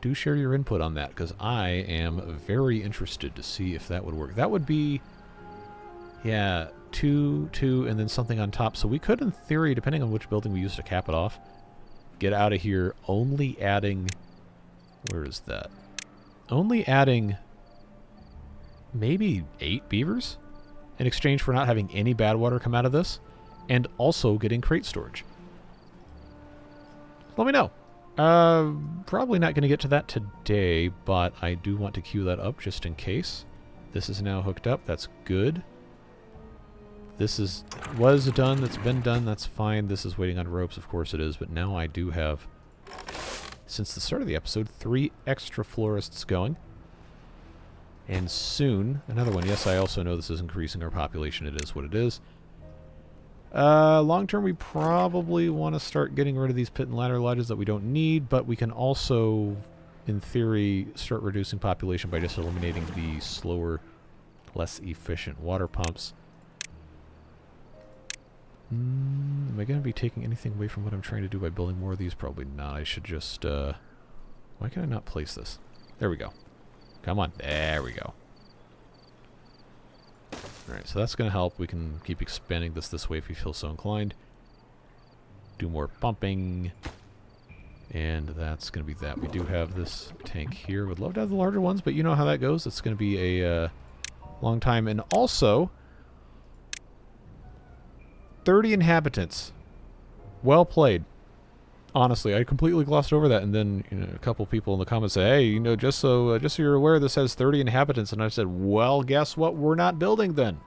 S1: Do share your input on that, because I am very interested to see if that would work. That would be, yeah, 2, 2, and then something on top. So we could, in theory, depending on which building we use to cap it off, get out of here only adding... Where is that? Only adding maybe 8 beavers in exchange for not having any bad water come out of this and also getting crate storage. Let me know. Probably not going to get to that today, but I do want to queue that up just in case. This is now hooked up. That's good. This was done. That's been done. That's fine. This is waiting on ropes. Of course it is. But now I do have, since the start of the episode, 3 extra florists going. And soon, another one. Yes, I also know this is increasing our population. It is what it is. Long term, we probably want to start getting rid of these pit and ladder lodges that we don't need, but we can also, in theory, start reducing population by just eliminating the slower, less efficient water pumps. Am I going to be taking anything away from what I'm trying to do by building more of these? Probably not. I should just, why can I not place this? There we go. Come on. There we go. Alright, so that's going to help. We can keep expanding this way if we feel so inclined. Do more pumping. And that's going to be that. We do have this tank here. Would love to have the larger ones, but you know how that goes. It's going to be a long time. And also, 30 inhabitants. Well played. Honestly, I completely glossed over that, and then a couple people in the comments say, "Hey, just so you're aware, this has 30 inhabitants." And I said, "Well, guess what? We're not building then.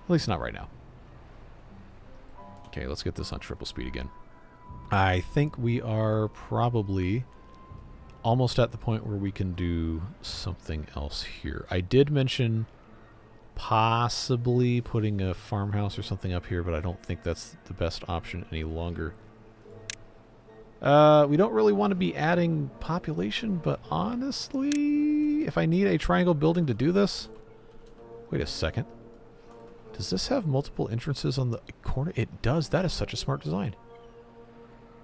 S1: At least not right now." Okay, let's get this on triple speed again. I think we are probably almost at the point where we can do something else here. I did mention possibly putting a farmhouse or something up here, but I don't think that's the best option any longer. We don't really want to be adding population, but honestly, if I need a triangle building to do this... Wait a second. Does this have multiple entrances on the corner? It does. That is such a smart design.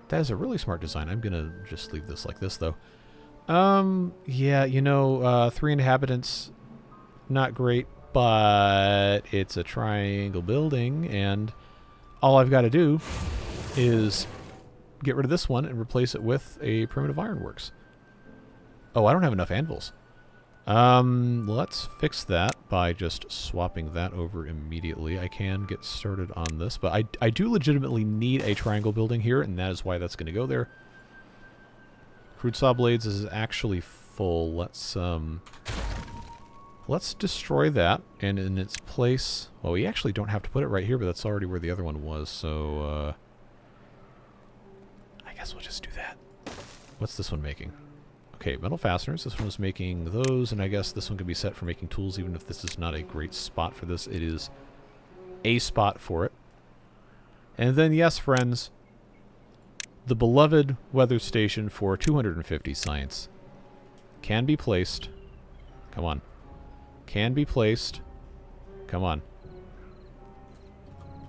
S1: That is a really smart design. I'm going to just leave this like this, though. Yeah, 3 inhabitants, not great. But it's a triangle building, and all I've got to do is get rid of this one and replace it with a primitive ironworks. Oh, I don't have enough anvils. Let's fix that by just swapping that over immediately. I can get started on this, but I do legitimately need a triangle building here, and that is why that's going to go there. Crude saw blades is actually full. Let's destroy that, and in its place... Well, we actually don't have to put it right here, but that's already where the other one was, so... I guess we'll just do that. What's this one making? Okay, metal fasteners. This one is making those, and I guess this one can be set for making tools, even if this is not a great spot for this. It is a spot for it. And then, yes, friends, the beloved weather station for 250 science can be placed. Come on. Can be placed. Come on.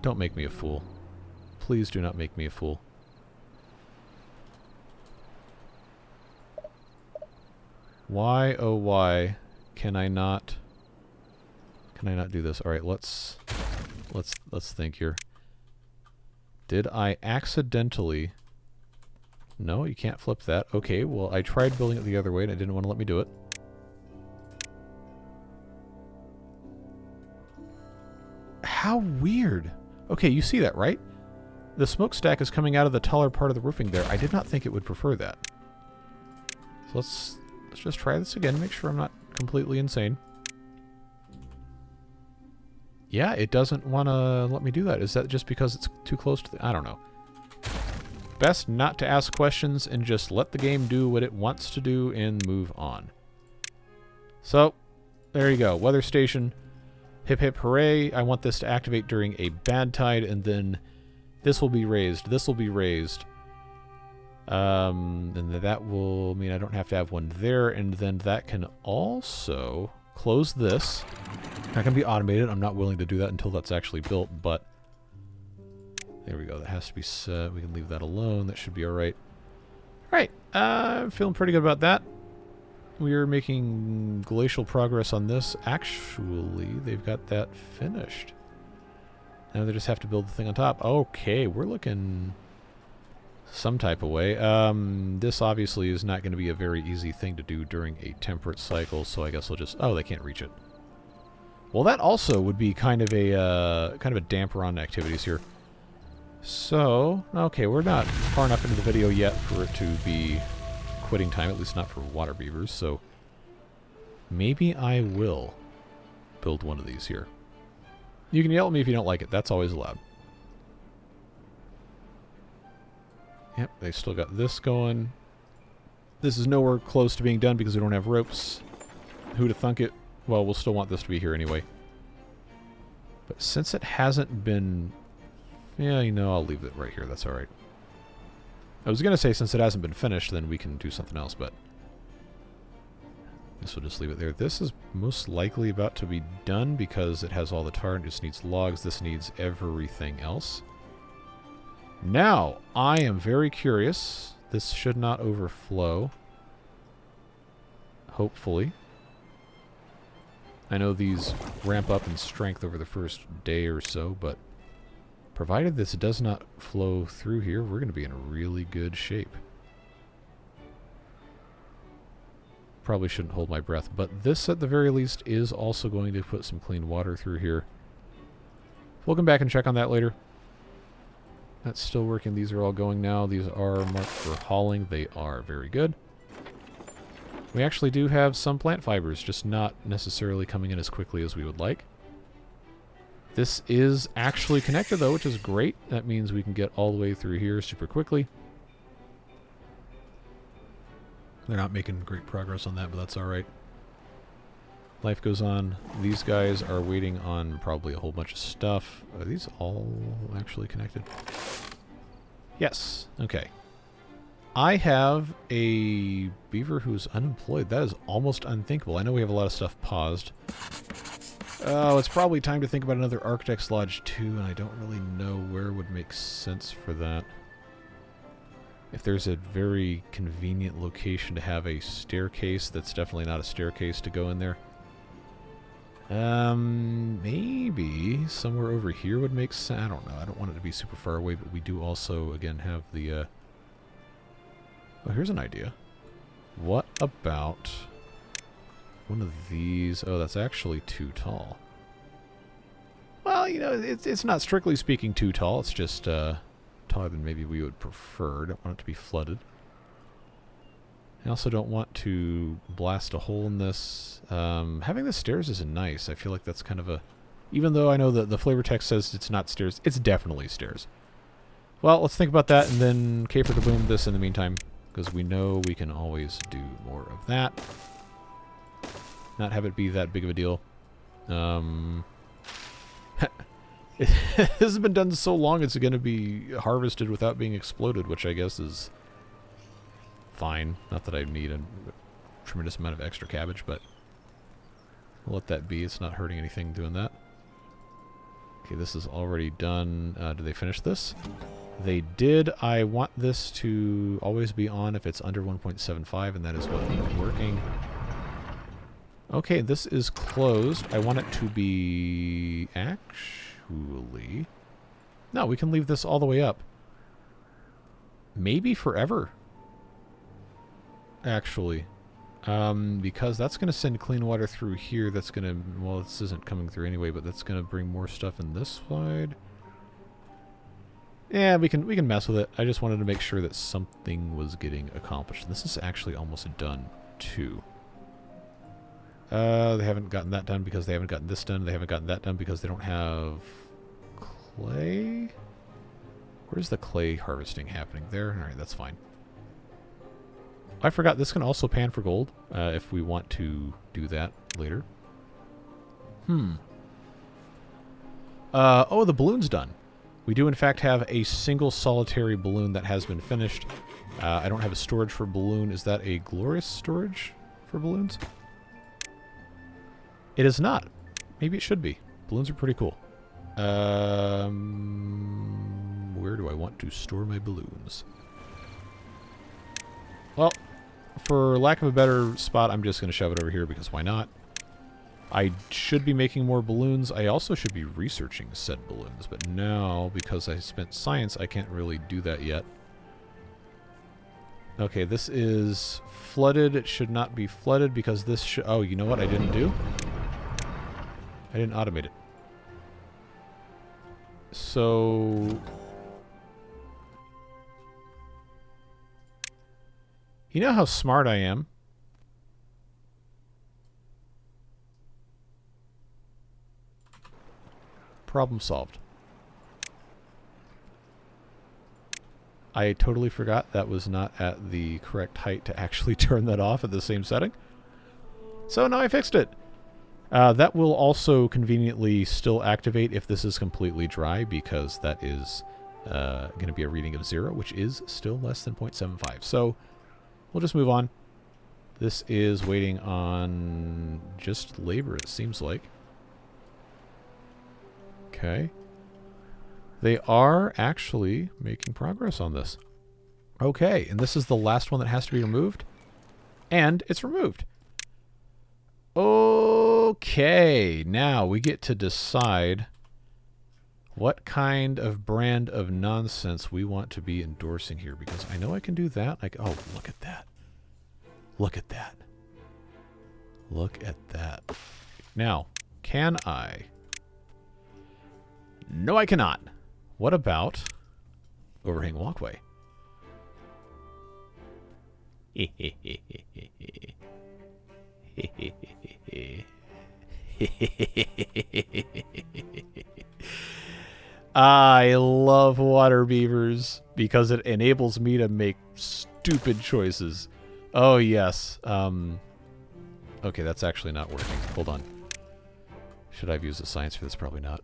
S1: Don't make me a fool. Please do not make me a fool. Why, oh why, can I not do this? All right, let's think here. Did I accidentally... No, you can't flip that. Okay, well, I tried building it the other way and it didn't want to let me do it. How weird. Okay, you see that, right? The smokestack is coming out of the taller part of the roofing there. I did not think it would prefer that. So let's just try this again, make sure I'm not completely insane. Yeah, it doesn't want to let me do that. Is that just because it's too close to the... I don't know. Best not to ask questions and just let the game do what it wants to do and move on. So, there you go. Weather station. Hip hip hooray. I want this to activate during a bad tide, and then this will be raised. This will be raised. And that will mean I don't have to have one there, and then that can also close this. That can be automated. I'm not willing to do that until that's actually built, but there we go. That has to be set. We can leave that alone. That should be alright. Alright. I'm feeling pretty good about that. We are making glacial progress on this. Actually, they've got that finished. Now they just have to build the thing on top. Okay, we're looking some type of way. This obviously is not going to be a very easy thing to do during a temperate cycle, so I guess I'll just... Oh, they can't reach it. Well, that also would be kind of a damper on activities here. So, okay, we're not far enough into the video yet for it to be quitting time, at least not for water beavers, so maybe I will build one of these here. You can yell at me if you don't like it. That's always allowed. Yep, they still got this going. This is nowhere close to being done because we don't have ropes. Who'd have thunk it? Well, we'll still want this to be here anyway. But since it hasn't been... Yeah, you know, I'll leave it right here. That's alright. I was going to say since it hasn't been finished, then we can do something else, but... This will just leave it there. This is most likely about to be done because it has all the tar and it just needs logs. This needs everything else. Now, I am very curious. This should not overflow. Hopefully. I know these ramp up in strength over the first day or so, but provided this does not flow through here, we're going to be in really good shape. Probably shouldn't hold my breath, but this at the very least is also going to put some clean water through here. We'll come back and check on that later. That's still working. These are all going now. These are marked for hauling. They are very good. We actually do have some plant fibers, just not necessarily coming in as quickly as we would like. This is actually connected though, which is great. That means we can get all the way through here super quickly. They're not making great progress on that, but that's alright. Life goes on. These guys are waiting on probably a whole bunch of stuff. Are these all actually connected? Yes. Okay. I have a beaver who's unemployed. That is almost unthinkable. I know we have a lot of stuff paused. Oh, it's probably time to think about another Architect's Lodge too, and I don't really know where would make sense for that. If there's a very convenient location to have a staircase, that's definitely not a staircase to go in there. Maybe somewhere over here would make sense. I don't know. I don't want it to be super far away, but we do also, again, have the, Oh, here's an idea. What about one of these? Oh, that's actually too tall. Well, you know, it's not strictly speaking too tall. It's just, taller than maybe we would prefer. Don't want it to be flooded. I also don't want to blast a hole in this. Having the stairs is nice. I feel like that's kind of a... Even though I know that the flavor text says it's not stairs, it's definitely stairs. Well, let's think about that and then caper to boom this in the meantime, because we know we can always do more of that. Not have it be that big of a deal. This has been done so long it's going to be harvested without being exploded, which I guess is fine. Not that I need a tremendous amount of extra cabbage, but we'll let that be. It's not hurting anything doing that. Okay, this is already done. Did they finish this? They did. I want this to always be on if it's under 1.75, and that is what is working. Okay, this is closed. I want it to be... Actually... No, we can leave this all the way up. Maybe forever. Actually. Because that's going to send clean water through here. That's going to... Well, this isn't coming through anyway, but that's going to bring more stuff in this side. Yeah, we can mess with it. I just wanted to make sure that something was getting accomplished. This is actually almost done, too. They haven't gotten that done because they haven't gotten this done. They haven't gotten that done because they don't have clay. Where's the clay harvesting happening? There? Alright, that's fine. I forgot this can also pan for gold if we want to do that later. Oh, the balloon's done. We do in fact have a single solitary balloon that has been finished. I don't have a storage for balloon. Is that a glorious storage for balloons? It is not. Maybe it should be. Balloons are pretty cool. Where do I want to store my balloons? Well, for lack of a better spot, I'm just going to shove it over here because why not? I should be making more balloons. I also should be researching said balloons, but now, because I spent science, I can't really do that yet. Okay, this is flooded. It should not be flooded because this should... Oh, you know what I didn't do? I didn't automate it. So... You know how smart I am? Problem solved. I totally forgot that was not at the correct height to actually turn that off at the same setting. So now I fixed it. That will also conveniently still activate if this is completely dry, because that is going to be a reading of 0, which is still less than 0.75. So we'll just move on. This is waiting on just labor, it seems like. Okay. They are actually making progress on this. Okay, and this is the last one that has to be removed. And it's removed. Okay, now we get to decide what kind of brand of nonsense we want to be endorsing here, because I know I can do that. Like, oh, look at that. Look at that. Look at that. Now, can I? No, I cannot. What about overhang walkway? I love water beavers because it enables me to make stupid choices. Oh, yes. Okay, that's actually not working. Hold on. Should I have used the science for this? Probably not.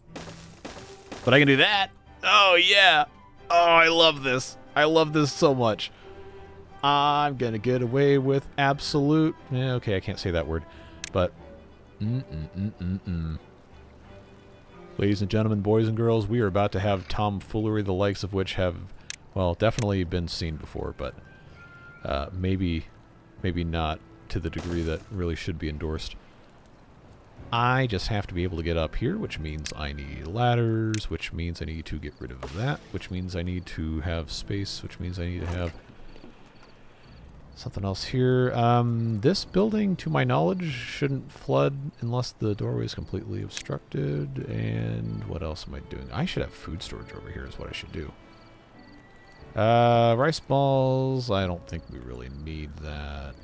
S1: But I can do that. Oh, yeah. Oh, I love this. I love this so much. I'm going to get away with absolute... okay, I can't say that word. But... Ladies and gentlemen, boys and girls, we are about to have tomfoolery, the likes of which have, well, definitely been seen before, but maybe not to the degree that really should be endorsed. I just have to be able to get up here, which means I need ladders, which means I need to get rid of that, which means I need to have space, which means I need to have something else here. This building, to my knowledge, shouldn't flood unless the doorway is completely obstructed. And what else am I doing? I should have food storage over here is what I should do. Rice balls, I don't think we really need that.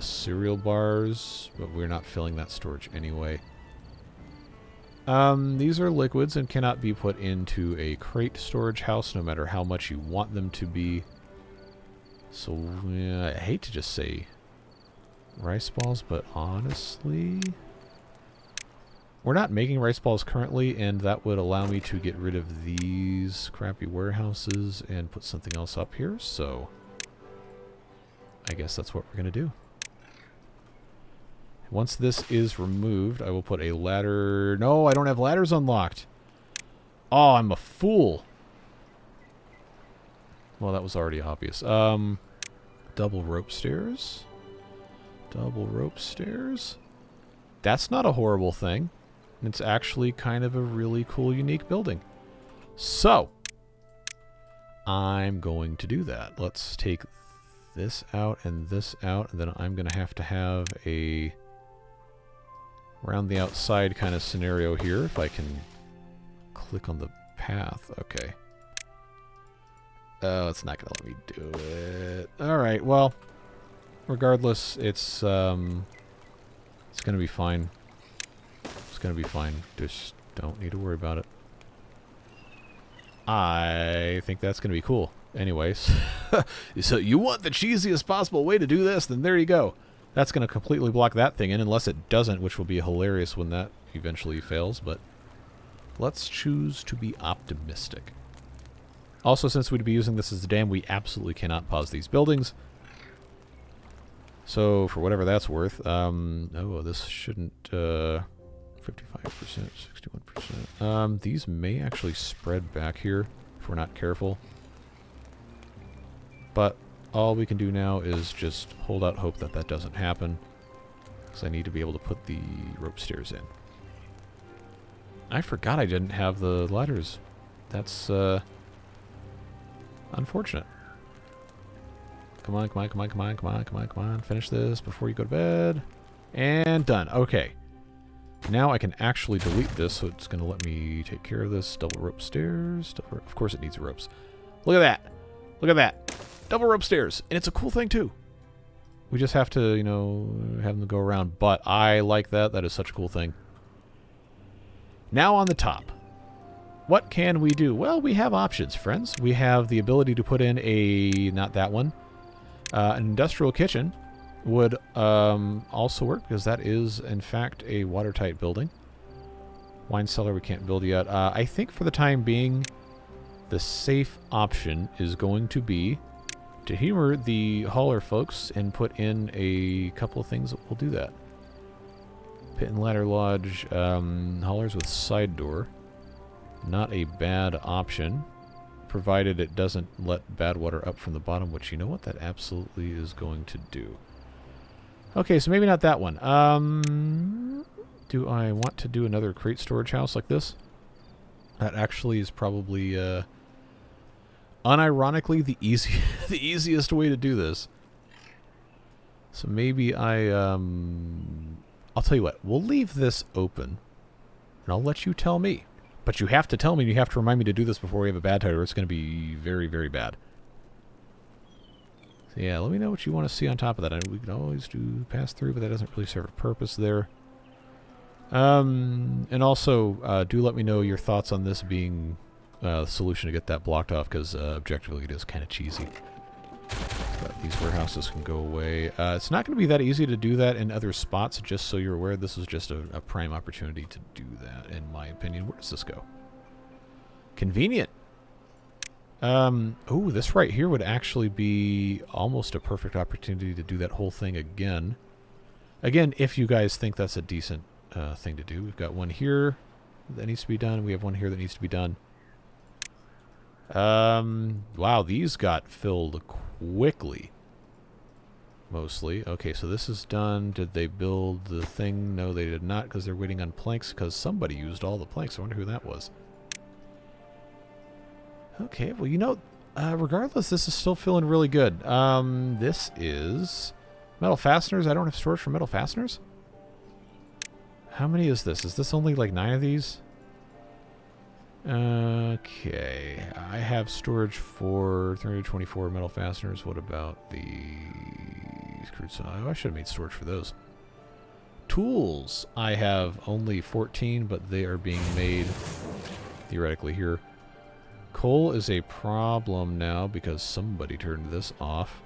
S1: Cereal bars, but we're not filling that storage anyway. These are liquids and cannot be put into a crate storage house no matter how much you want them to be. So, I hate to just say rice balls, but honestly, we're not making rice balls currently, and that would allow me to get rid of these crappy warehouses and put something else up here, so I guess that's what we're going to do. Once this is removed, I will put a ladder... No, I don't have ladders unlocked. Oh, I'm a fool. Well, that was already obvious. Double rope stairs. Double rope stairs. That's not a horrible thing. It's actually kind of a really cool, unique building. So, I'm going to do that. Let's take this out, and then I'm going to have a round the outside kind of scenario here. If I can click on the path. Okay. Oh, it's not going to let me do it. Alright, well, regardless, it's going to be fine. It's going to be fine. Just don't need to worry about it. I think that's going to be cool. Anyways, so you want the cheesiest possible way to do this, then there you go. That's going to completely block that thing in, unless it doesn't, which will be hilarious when that eventually fails, but let's choose to be optimistic. Also, since we'd be using this as a dam, we absolutely cannot pause these buildings. So, for whatever that's worth, oh, this shouldn't, 55%, 61%. These may actually spread back here if we're not careful. But all we can do now is just hold out hope that that doesn't happen, because I need to be able to put the rope stairs in. I forgot I didn't have the ladders. That's, unfortunate. Come on, come on, come on, come on, come on, come on, come on. Finish this before you go to bed. And done. Okay. Now I can actually delete this, so it's going to let me take care of this. Double rope stairs. Of course it needs ropes. Look at that. Look at that. Double rope stairs. And it's a cool thing, too. We just have to, you know, have them go around. But I like that. That is such a cool thing. Now on the top. What can we do? Well, we have options, friends. We have the ability to put in a... not that one. An industrial kitchen would also work, because that is, in fact, a watertight building. Wine cellar we can't build yet. I think for the time being, the safe option is going to be to humor the hauler folks and put in a couple of things that will do that. Pit and ladder lodge, haulers with side door. Not a bad option, provided it doesn't let bad water up from the bottom, which, you know what, that absolutely is going to do. Okay, so maybe not that one. Do I want to do another crate storage house like this? That actually is probably, unironically, the easiest way to do this. So maybe I'll tell you what, we'll leave this open, and I'll let you tell me. But you have to tell me, you have to remind me to do this before we have a bad tide, or it's going to be very, very bad. So yeah, let me know what you want to see on top of that. We can always do pass through, but that doesn't really serve a purpose there. And also, do let me know your thoughts on this being the solution to get that blocked off, because objectively it is kind of cheesy. But these warehouses can go away. It's not going to be that easy to do that in other spots, just so you're aware. This is just a prime opportunity to do that, in my opinion. Where does this go? Convenient. Oh, this right here would actually be almost a perfect opportunity to do that whole thing again. Again, if you guys think that's a decent thing to do. We've got one here that needs to be done. We have one here that needs to be done. Wow, these got filled quickly. Mostly. Okay, so this is done. Did they build the thing? No, they did not, because they're waiting on planks, because somebody used all the planks. I wonder who that was. Okay, well, you know, regardless, this is still feeling really good. This is metal fasteners. I don't have storage for metal fasteners. How many is this? Is this only like 9 of these? Okay, I have storage for 324 metal fasteners. What about the crude saw? Oh, I should have made storage for those. Tools, I have only 14, but they are being made theoretically here. Coal is a problem now because somebody turned this off.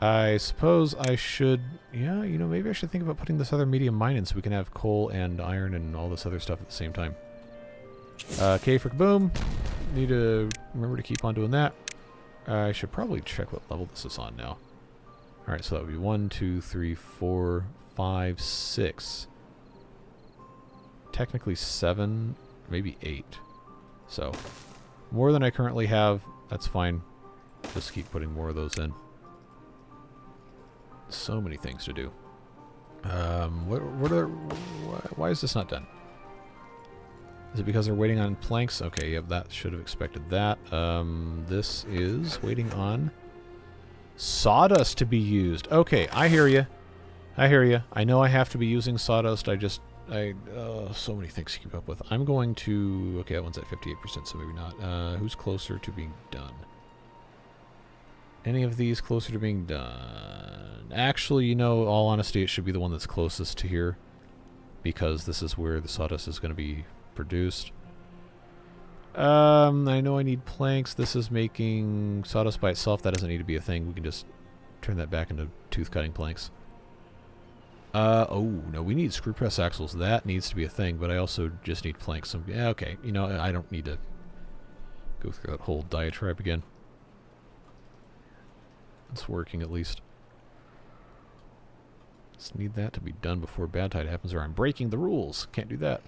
S1: I suppose I should, yeah, you know, maybe I should think about putting this other medium mine in so we can have coal and iron and all this other stuff at the same time. Okay, for kaboom. Need to remember to keep on doing that. I should probably check what level this is on now. Alright, so that would be 1, 2, 3, 4, 5, 6. Technically 7, maybe 8. So, more than I currently have. That's fine. Just keep putting more of those in. So many things to do. Why is this not done? Is it because they're waiting on planks? Okay, yep, that should have expected that. This is waiting on sawdust to be used. Okay, I hear you. I hear you. I know I have to be using sawdust. So many things to keep up with. I'm going to... Okay, that one's at 58%, so maybe not. Who's closer to being done? Any of these closer to being done? Actually, you know, all honesty, it should be the one that's closest to here, because this is where the sawdust is going to be produced. I know I need planks. This is making sawdust by itself. That doesn't need to be a thing. We can just turn that back into tooth cutting planks. Oh, no, we need screw press axles. That needs to be a thing, but I also just need planks. So, yeah, okay, you know, I don't need to go through that whole diatribe again. It's working, at least. Just need that to be done before bad tide happens, or I'm breaking the rules. Can't do that.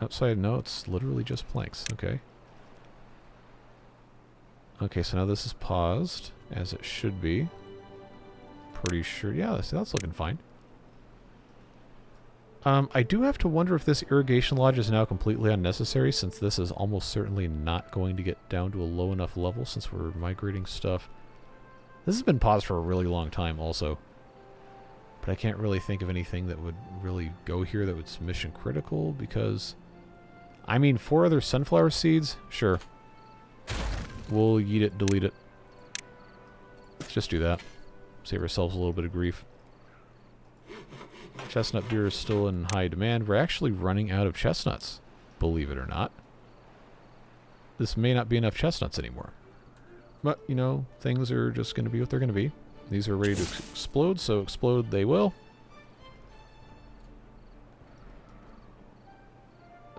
S1: Outside, no, it's literally just planks. Okay. Okay, so now this is paused, as it should be. Pretty sure. Yeah, that's looking fine. I do have to wonder if this irrigation lodge is now completely unnecessary, since this is almost certainly not going to get down to a low enough level since we're migrating stuff. This has been paused for a really long time also. But I can't really think of anything that would really go here that was mission critical, because... I mean, 4 other sunflower seeds? Sure. We'll yeet it, delete it. Let's just do that. Save ourselves a little bit of grief. Chestnut deer is still in high demand. We're actually running out of chestnuts, believe it or not. This may not be enough chestnuts anymore. But, you know, things are just going to be what they're going to be. These are ready to explode, so explode they will.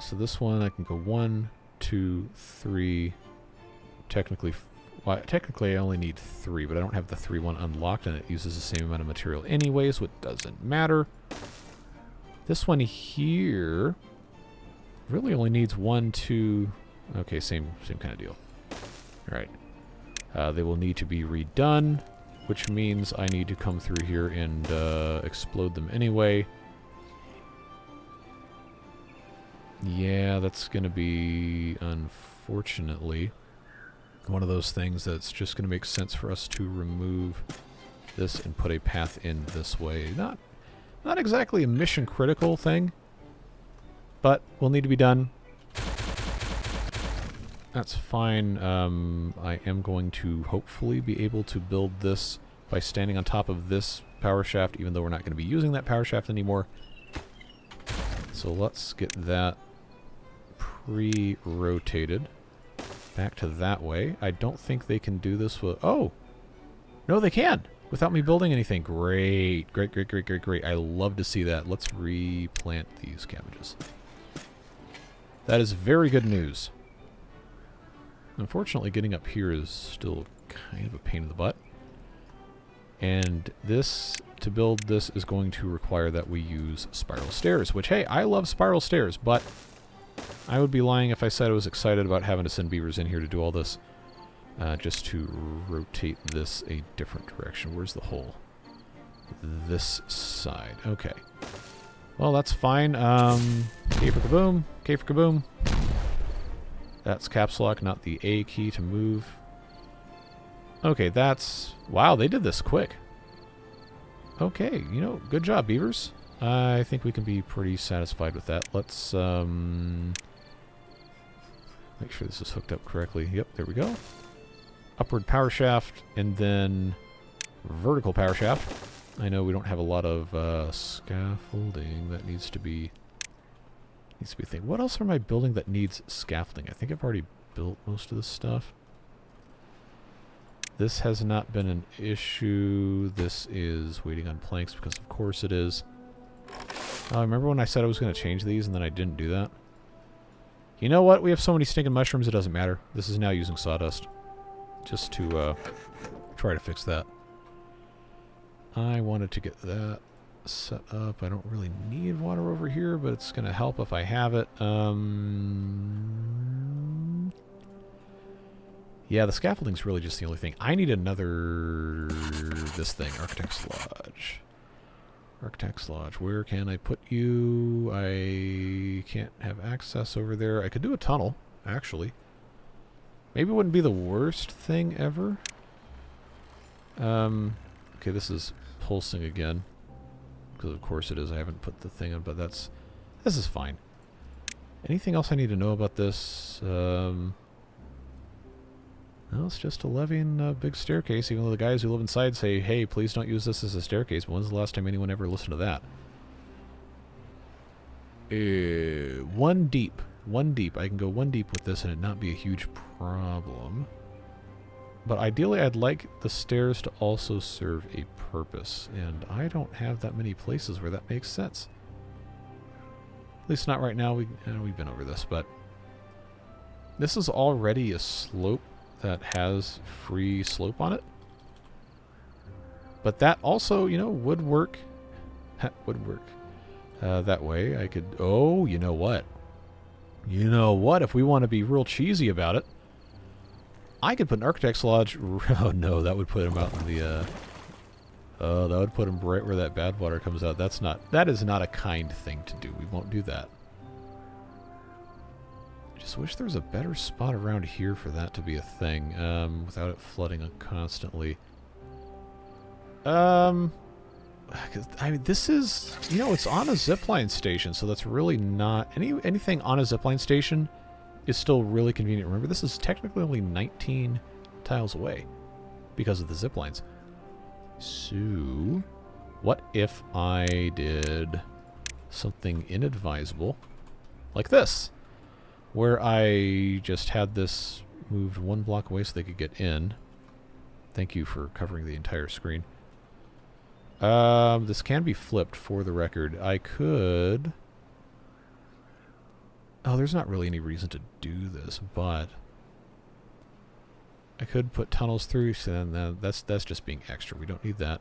S1: So this one, I can go 1, 2, 3. Technically, well, technically I only need 3, but I don't have the 3 one unlocked, and it uses the same amount of material anyway, so it doesn't matter. This one here really only needs 1, 2. Okay, same kind of deal. All right. They will need to be redone, which means I need to come through here and explode them anyway. Yeah, that's going to be, unfortunately, one of those things that's just going to make sense for us to remove this and put a path in this way. Not exactly a mission critical thing, but will need to be done. That's fine. I am going to hopefully be able to build this by standing on top of this power shaft, even though we're not going to be using that power shaft anymore. So let's get that pre-rotated back to that way. I don't think they can do this with... Oh! No, they can! Without me building anything. Great. Great, great, great, great, great. I love to see that. Let's replant these cabbages. That is very good news. Unfortunately, getting up here is still kind of a pain in the butt. And this, to build this, is going to require that we use spiral stairs, which, hey, I love spiral stairs, but I would be lying if I said I was excited about having to send beavers in here to do all this. Just to rotate this a different direction. Where's the hole? This side. Okay. Well, that's fine. K for kaboom. K for kaboom. That's caps lock, not the A key to move. Okay, that's... Wow, they did this quick. Okay, you know, good job, beavers. I think we can be pretty satisfied with that. Let's, make sure this is hooked up correctly. Yep, there we go. Upward power shaft, and then vertical power shaft. I know we don't have a lot of scaffolding that needs to be a thing. What else am I building that needs scaffolding? I think I've already built most of this stuff. This has not been an issue. This is waiting on planks because of course it is. Oh, remember when I said I was going to change these and then I didn't do that? You know what? We have so many stinking mushrooms it doesn't matter. This is now using sawdust. Just to try to fix that. I wanted to get that set up. I don't really need water over here, but it's going to help if I have it. Yeah, the scaffolding's really just the only thing. I need another... this thing, Architect's Lodge. Architect's Lodge. Where can I put you? I can't have access over there. I could do a tunnel, actually. Maybe it wouldn't be the worst thing ever. Okay, this is pulsing again. Because of course it is. I haven't put the thing on, but this is fine. Anything else I need to know about this? No, it's just a levying a big staircase, even though the guys who live inside say, hey, please don't use this as a staircase. But when's the last time anyone ever listened to that? 1 deep. 1 deep. I can go 1 deep with this and it not be a huge problem. But ideally I'd like the stairs to also serve a purpose. And I don't have that many places where that makes sense. At least not right now. We've been over this, but this is already a slope that has free slope on it. But that also, you know, would work. Would work. That way I could... Oh, you know what? You know what? If we want to be real cheesy about it, I could put an Architect's Lodge... Oh no, that would put him out in the... Oh, that would put him right where that bad water comes out. That is not a kind thing to do. We won't do that. I just wish there was a better spot around here for that to be a thing, without it flooding constantly. 'Cause, I mean, this is, you know, it's on a zipline station, so that's really not... Anything on a zipline station is still really convenient. Remember, this is technically only 19 tiles away because of the ziplines. So, what if I did something inadvisable like this, where I just had this moved one block away so they could get in. Thank you for covering the entire screen. This can be flipped for the record. I could... Oh, there's not really any reason to do this, but I could put tunnels through, so then that's just being extra. We don't need that.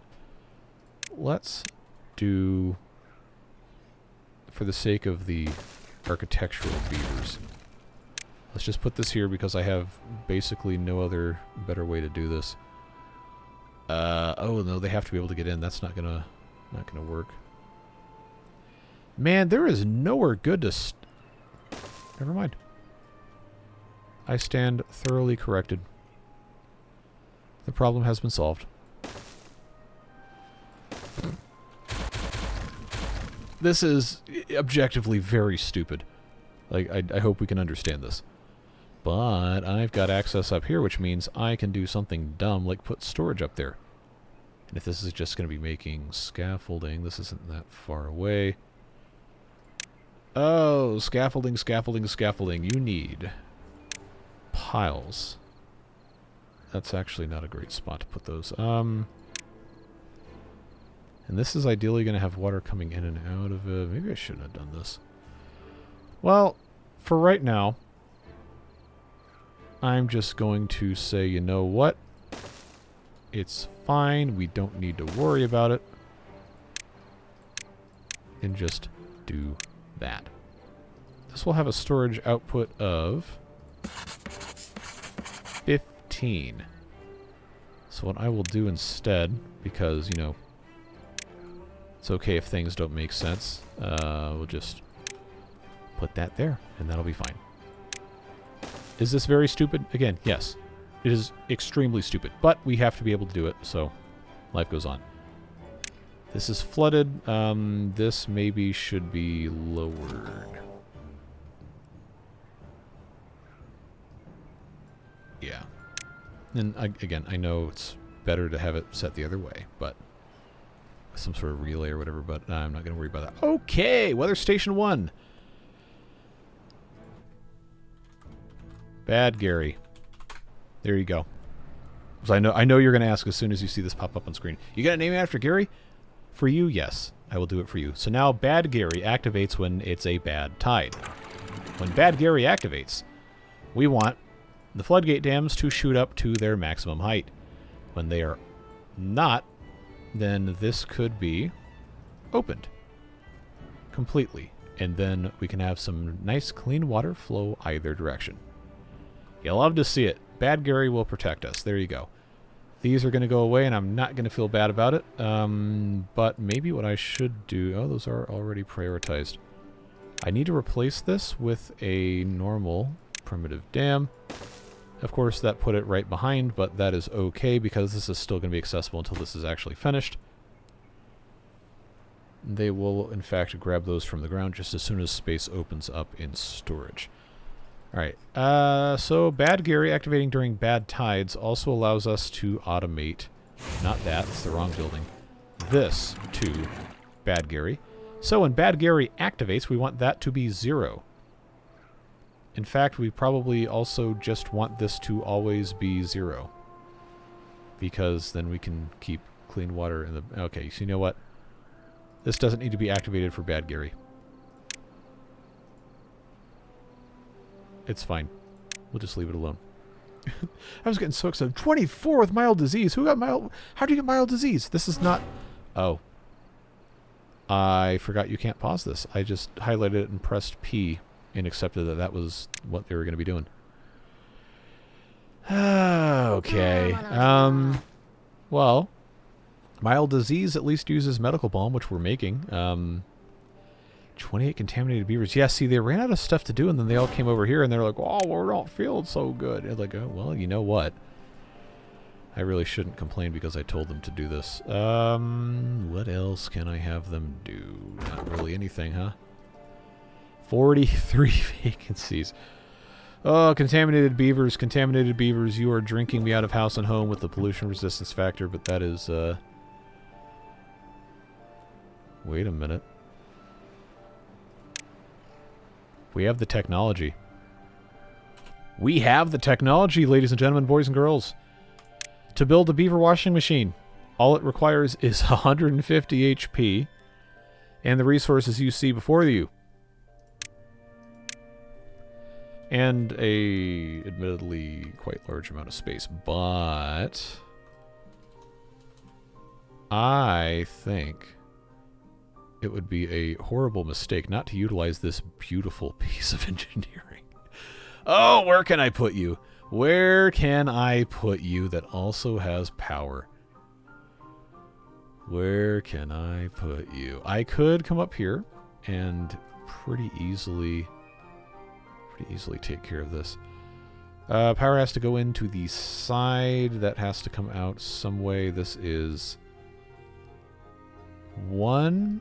S1: Let's do, for the sake of the architectural beavers, let's just put this here because I have basically no other better way to do this. Oh no, they have to be able to get in. That's not gonna work. Man, there is nowhere good to never mind. I stand thoroughly corrected. The problem has been solved. This is objectively very stupid. Like, I hope we can understand this. But I've got access up here, which means I can do something dumb like put storage up there. And if this is just going to be making scaffolding, this isn't that far away. Oh, scaffolding, scaffolding, scaffolding. You need piles. That's actually not a great spot to put those. And this is ideally going to have water coming in and out of it. Maybe I shouldn't have done this. Well, for right now, I'm just going to say, you know what? It's fine. We don't need to worry about it. And just do that. This will have a storage output of 15. So what I will do instead, because, you know, it's okay if things don't make sense, we'll just put that there, and that'll be fine. Is this very stupid? Again, yes. It is extremely stupid, but we have to be able to do it, so life goes on. This is flooded. This maybe should be lowered. Yeah. And again, I know it's better to have it set the other way, but some sort of relay or whatever, but I'm not going to worry about that. Okay, Weather Station 1. Bad Gary. There you go. So I know you're going to ask as soon as you see this pop up on screen. You got to name it after Gary? For you, yes. I will do it for you. So now Bad Gary activates when it's a bad tide. When Bad Gary activates, we want the floodgate dams to shoot up to their maximum height. When they are not, then this could be opened completely. And then we can have some nice clean water flow either direction. You'll love to see it. Bad Gary will protect us. There you go. These are going to go away, and I'm not going to feel bad about it. But maybe what I should do... Oh, those are already prioritized. I need to replace this with a normal primitive dam. Of course, that put it right behind, but that is okay because this is still going to be accessible until this is actually finished. They will, in fact, grab those from the ground just as soon as space opens up in storage. Alright, so Bad Gary activating during bad tides also allows us to automate, not that, it's the wrong building, this to Bad Gary. So when Bad Gary activates, we want that to be 0. In fact, we probably also just want this to always be 0. Because then we can keep clean water in the... Okay, so you know what? This doesn't need to be activated for Bad Gary. It's fine. We'll just leave it alone. I was getting so excited. 24 with mild disease. Who got mild? How do you get mild disease? This is not... Oh. I forgot you can't pause this. I just highlighted it and pressed P and accepted that that was what they were going to be doing. Okay. Well, Mild disease at least uses medical balm, which we're making. 28 contaminated beavers. Yeah, see, they ran out of stuff to do, and then they all came over here, and they're like, oh, we're not feeling so good. And like, oh, well, you know what? I really shouldn't complain because I told them to do this. What else can I have them do? Not really anything, huh? 43 vacancies. Oh, contaminated beavers, you are drinking me out of house and home with the pollution resistance factor, but that is, wait a minute. We have the technology. We have the technology, ladies and gentlemen, boys and girls, to build a beaver washing machine. All it requires is 150 HP and the resources you see before you. And a admittedly quite large amount of space, but I think it would be a horrible mistake not to utilize this beautiful piece of engineering. Oh, where can I put you? Where can I put you that also has power? Where can I put you? I could come up here and pretty easily take care of this. Power has to go into the side. That has to come out some way. This is one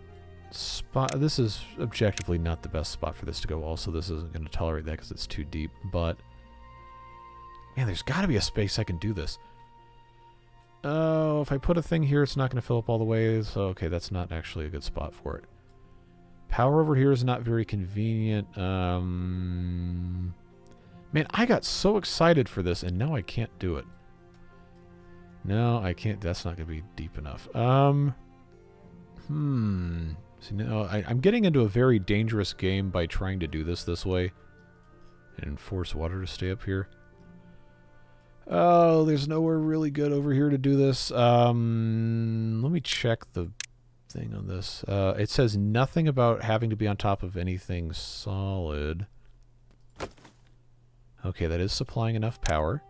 S1: spot. This is objectively not the best spot for this to go. Also, this isn't going to tolerate that because it's too deep. But, man, there's got to be a space I can do this. Oh, if I put a thing here, it's not going to fill up all the way. So, okay, that's not actually a good spot for it. Power over here is not very convenient. Man, I got so excited for this, and now I can't do it. No, I can't. That's not going to be deep enough. See, no, I'm getting into a very dangerous game by trying to do this way and force water to stay up here. Oh, there's nowhere really good over here to do this. Let me check the thing on this. It says nothing about having to be on top of anything solid. Okay, that is supplying enough power.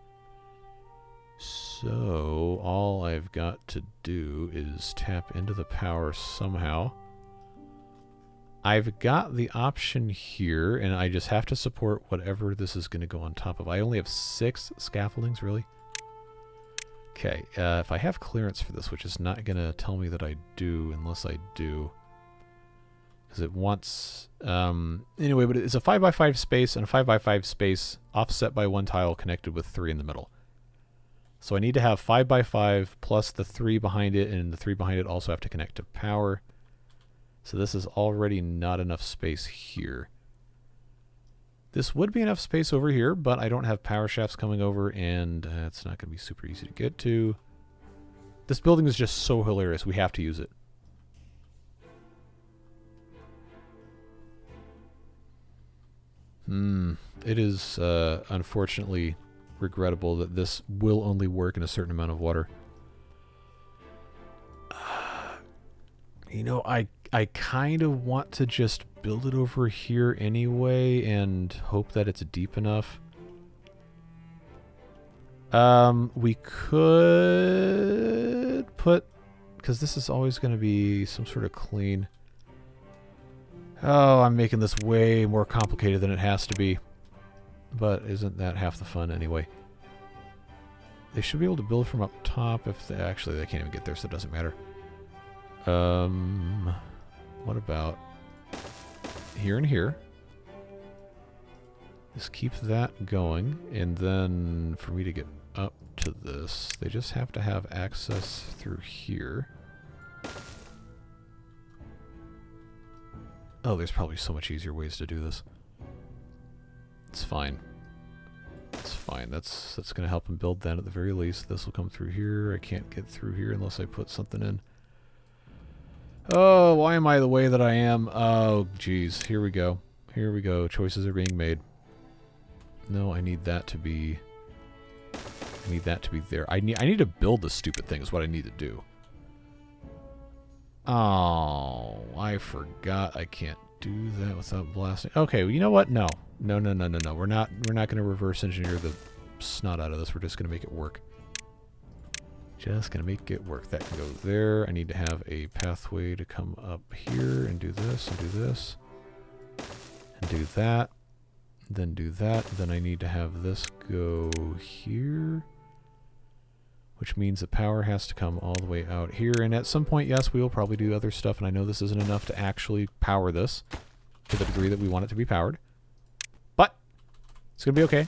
S1: So, all I've got to do is tap into the power somehow. I've got the option here, and I just have to support whatever this is going to go on top of. I only have 6 scaffoldings, really? Okay, if I have clearance for this, which is not going to tell me that I do unless I do. Because it wants... anyway, but it's a 5x5 space and a 5x5 space offset by 1 tile connected with 3 in the middle. So I need to have 5x5 plus the 3 behind it, and the 3 behind it also have to connect to power. So this is already not enough space here. This would be enough space over here, but I don't have power shafts coming over, and it's not going to be super easy to get to. This building is just so hilarious. We have to use it. It is unfortunately regrettable that this will only work in a certain amount of water. You know, I kind of want to just build it over here anyway and hope that it's deep enough. We could put... because this is always going to be some sort of clean... Oh, I'm making this way more complicated than it has to be. But isn't that half the fun anyway? They should be able to build from up top if they... actually, they can't even get there, so it doesn't matter. What about here and here? Just keep that going, and then for me to get up to this, they just have to have access through here. Oh, there's probably so much easier ways to do this. It's fine. It's fine. That's going to help them build that at the very least. This will come through here. I can't get through here unless I put something in. Oh, why am I the way that I am? Oh, geez. Here we go. Here we go. Choices are being made. No, I need that to be... I need that to be there. I need to build this stupid thing is what I need to do. Oh, I forgot I can't do that without blasting. Okay, well, you know what? No. No. We're not going to reverse engineer the snot out of this. We're just going to make it work. Just gonna make it work. That can go there. I need to have a pathway to come up here and do this and do this. And do that. Then do that. Then I need to have this go here. Which means the power has to come all the way out here. And at some point, yes, we will probably do other stuff. And I know this isn't enough to actually power this to the degree that we want it to be powered. But it's going to be okay.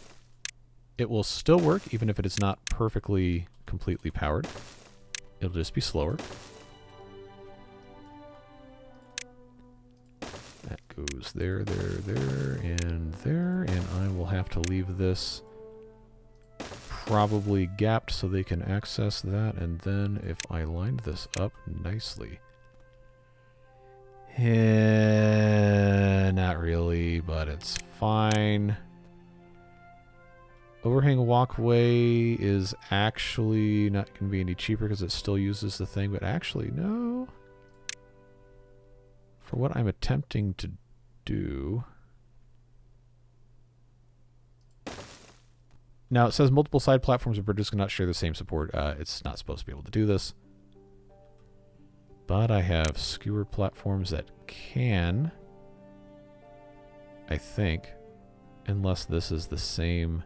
S1: It will still work, even if it is not perfectly, completely powered. It'll just be slower. That goes there, there, and there. And I will have to leave this probably gapped so they can access that. And then if I lined this up nicely. Not really, but it's fine. Overhang walkway is actually not going to be any cheaper because it still uses the thing, but actually, no. For what I'm attempting to do... Now, it says multiple side platforms and bridges cannot share the same support. It's not supposed to be able to do this. But I have skewer platforms that can, I think, unless this is the same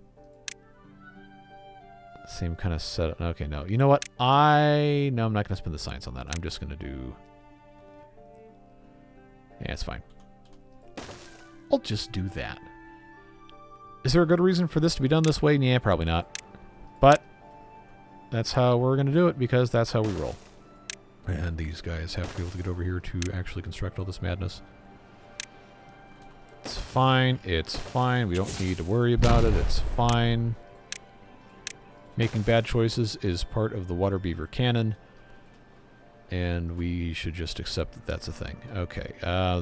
S1: kind of setup. Okay, no. You know what? No, I'm not going to spend the science on that. I'm just going to do... Yeah, it's fine. I'll just do that. Is there a good reason for this to be done this way? Yeah, probably not. But that's how we're going to do it because that's how we roll. And these guys have to be able to get over here to actually construct all this madness. It's fine. It's fine. We don't need to worry about it. It's fine. Making bad choices is part of the Waterbeaver canon. And we should just accept that that's a thing. Okay,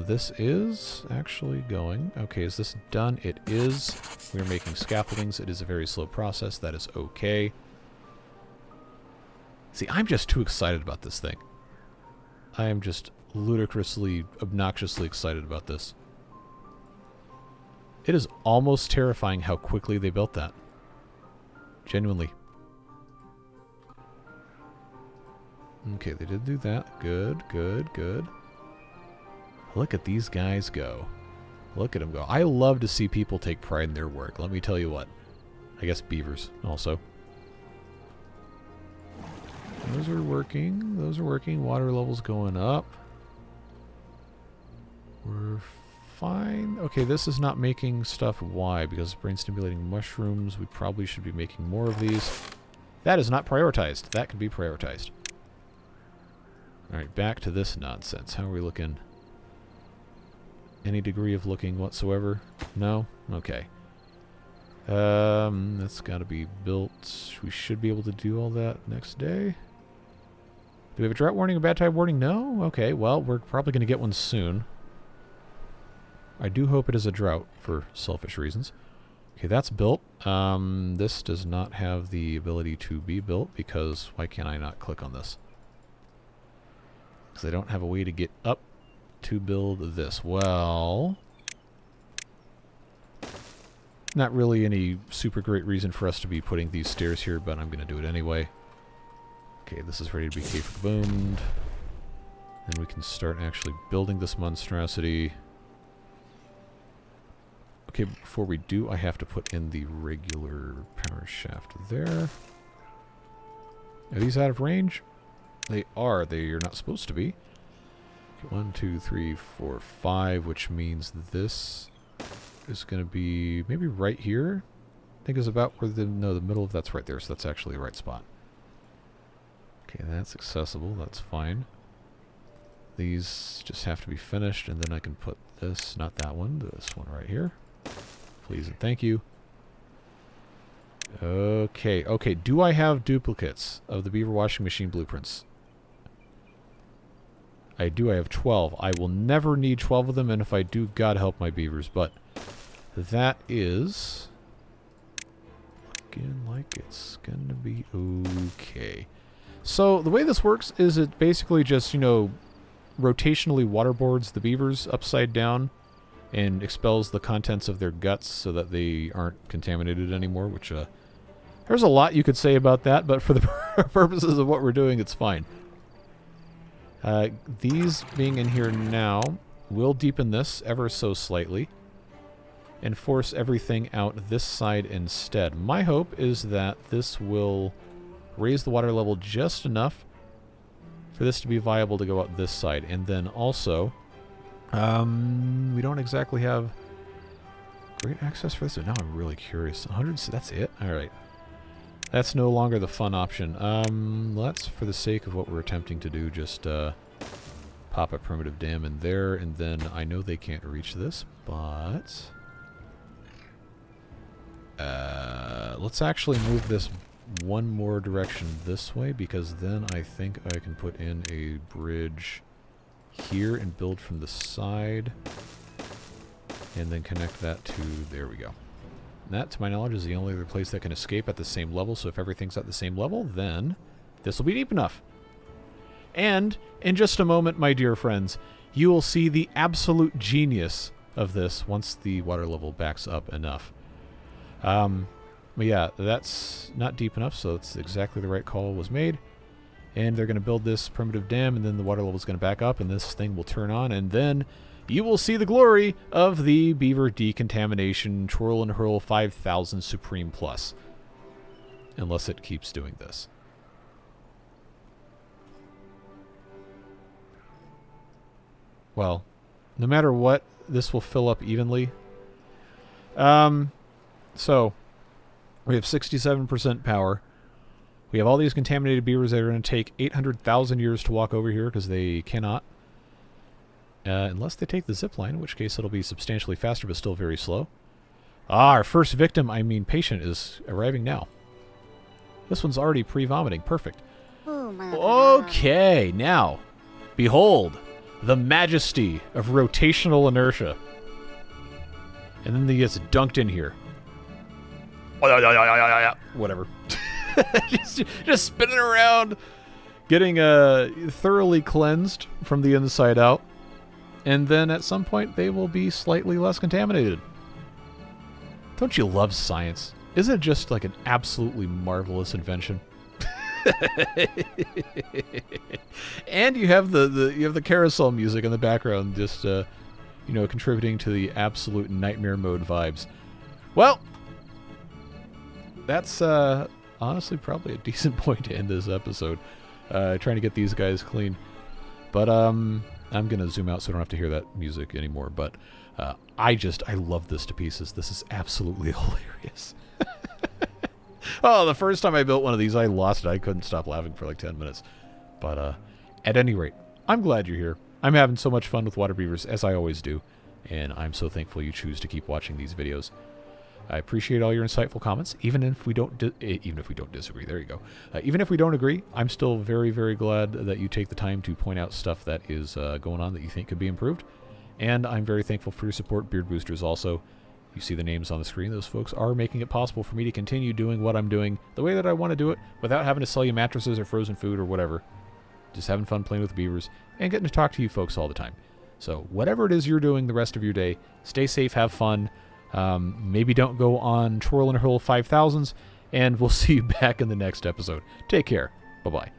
S1: this is actually going. Okay, is this done? It is. We're making scaffoldings. It is a very slow process. That is okay. See, I'm just too excited about this thing. I am just ludicrously, obnoxiously excited about this. It is almost terrifying how quickly they built that. Genuinely. Okay, they did do that. Good, good, good. Look at these guys go. Look at them go. I love to see people take pride in their work. Let me tell you what. I guess beavers also. Those are working. Those are working. Water levels going up. We're fine. Okay, this is not making stuff. Why? Because brain stimulating mushrooms. We probably should be making more of these. That is not prioritized. That can be prioritized. Alright, back to this nonsense. How are we looking? Any degree of looking whatsoever? No? Okay. That's got to be built. We should be able to do all that next day. Do we have a drought warning, a bad tide warning? No? Okay, well, we're probably going to get one soon. I do hope it is a drought for selfish reasons. Okay, that's built. This does not have the ability to be built because why can't I not click on this? Because I don't have a way to get up to build this. Well, not really any super great reason for us to be putting these stairs here, but I'm going to do it anyway. Okay, this is ready to be boomed. Then we can start actually building this monstrosity. Okay, before we do, I have to put in the regular power shaft there. Are these out of range? They are. They are not supposed to be. Okay, 1, 2, 3, 4, 5, which means this is going to be maybe right here. I think is about where the middle of that's right there, so that's actually the right spot. Okay, that's accessible. That's fine. These just have to be finished, and then I can put this, not that one, this one right here. Please and thank you. Okay, okay. Do I have duplicates of the Beaver Washing Machine blueprints? I do. I have 12. I will never need 12 of them, and if I do, God help my beavers. But that is looking like it's going to be okay. So the way this works is it basically just, you know, rotationally waterboards the beavers upside down and expels the contents of their guts so that they aren't contaminated anymore, which There's a lot you could say about that, but for the purposes of what we're doing, it's fine. These being in here now will deepen this ever so slightly and force everything out this side instead. My hope is that this will raise the water level just enough for this to be viable to go out this side. And then also, we don't exactly have great access for this, so now I'm really curious. 100, that's it? Alright. That's no longer the fun option. Let's, for the sake of what we're attempting to do, just pop a primitive dam in there, and then I know they can't reach this, but let's actually move this one more direction this way, because then I think I can put in a bridge here and build from the side, and then connect that to, there we go. And that, to my knowledge, is the only other place that can escape at the same level, so if everything's at the same level, then this will be deep enough. And, in just a moment, my dear friends, you will see the absolute genius of this once the water level backs up enough. But yeah, that's not deep enough, so it's exactly the right call was made. And they're going to build this primitive dam, and then the water level is going to back up, and this thing will turn on, and then you will see the glory of the Beaver Decontamination Twirl and Hurl 5000 Supreme Plus. Unless it keeps doing this. Well, no matter what, this will fill up evenly. So, we have 67% power. We have all these contaminated beavers that are going to take 800,000 years to walk over here because they cannot. Unless they take the zip line, in which case it'll be substantially faster but still very slow. Ah, our first victim, I mean patient, is arriving now. This one's already pre-vomiting. Perfect. Okay, now, behold the majesty of rotational inertia. And then he gets dunked in here. Whatever. just spinning around, getting thoroughly cleansed from the inside out. And then at some point they will be slightly less contaminated. Don't you love science? Isn't it just like an absolutely marvelous invention? And you have the carousel music in the background, just you know, contributing to the absolute nightmare mode vibes. Well, that's honestly probably a decent point to end this episode. Trying to get these guys clean, but I'm gonna zoom out so I don't have to hear that music anymore. But I love this to pieces. This is absolutely hilarious. Oh, the first time I built one of these, I lost it. I couldn't stop laughing for like 10 minutes. But at any rate, I'm glad you're here. I'm having so much fun with Waterbeavers, as I always do. And I'm so thankful you choose to keep watching these videos. I appreciate all your insightful comments, even if we don't disagree. There you go. Even if we don't agree, I'm still very, very glad that you take the time to point out stuff that is going on that you think could be improved. And I'm very thankful for your support, Beard Boosters also. You see the names on the screen. Those folks are making it possible for me to continue doing what I'm doing the way that I want to do it without having to sell you mattresses or frozen food or whatever. Just having fun playing with beavers and getting to talk to you folks all the time. So whatever it is you're doing the rest of your day, stay safe, have fun. Maybe don't go on Twirl and Hurl 5000s, and we'll see you back in the next episode. Take care. Bye-bye.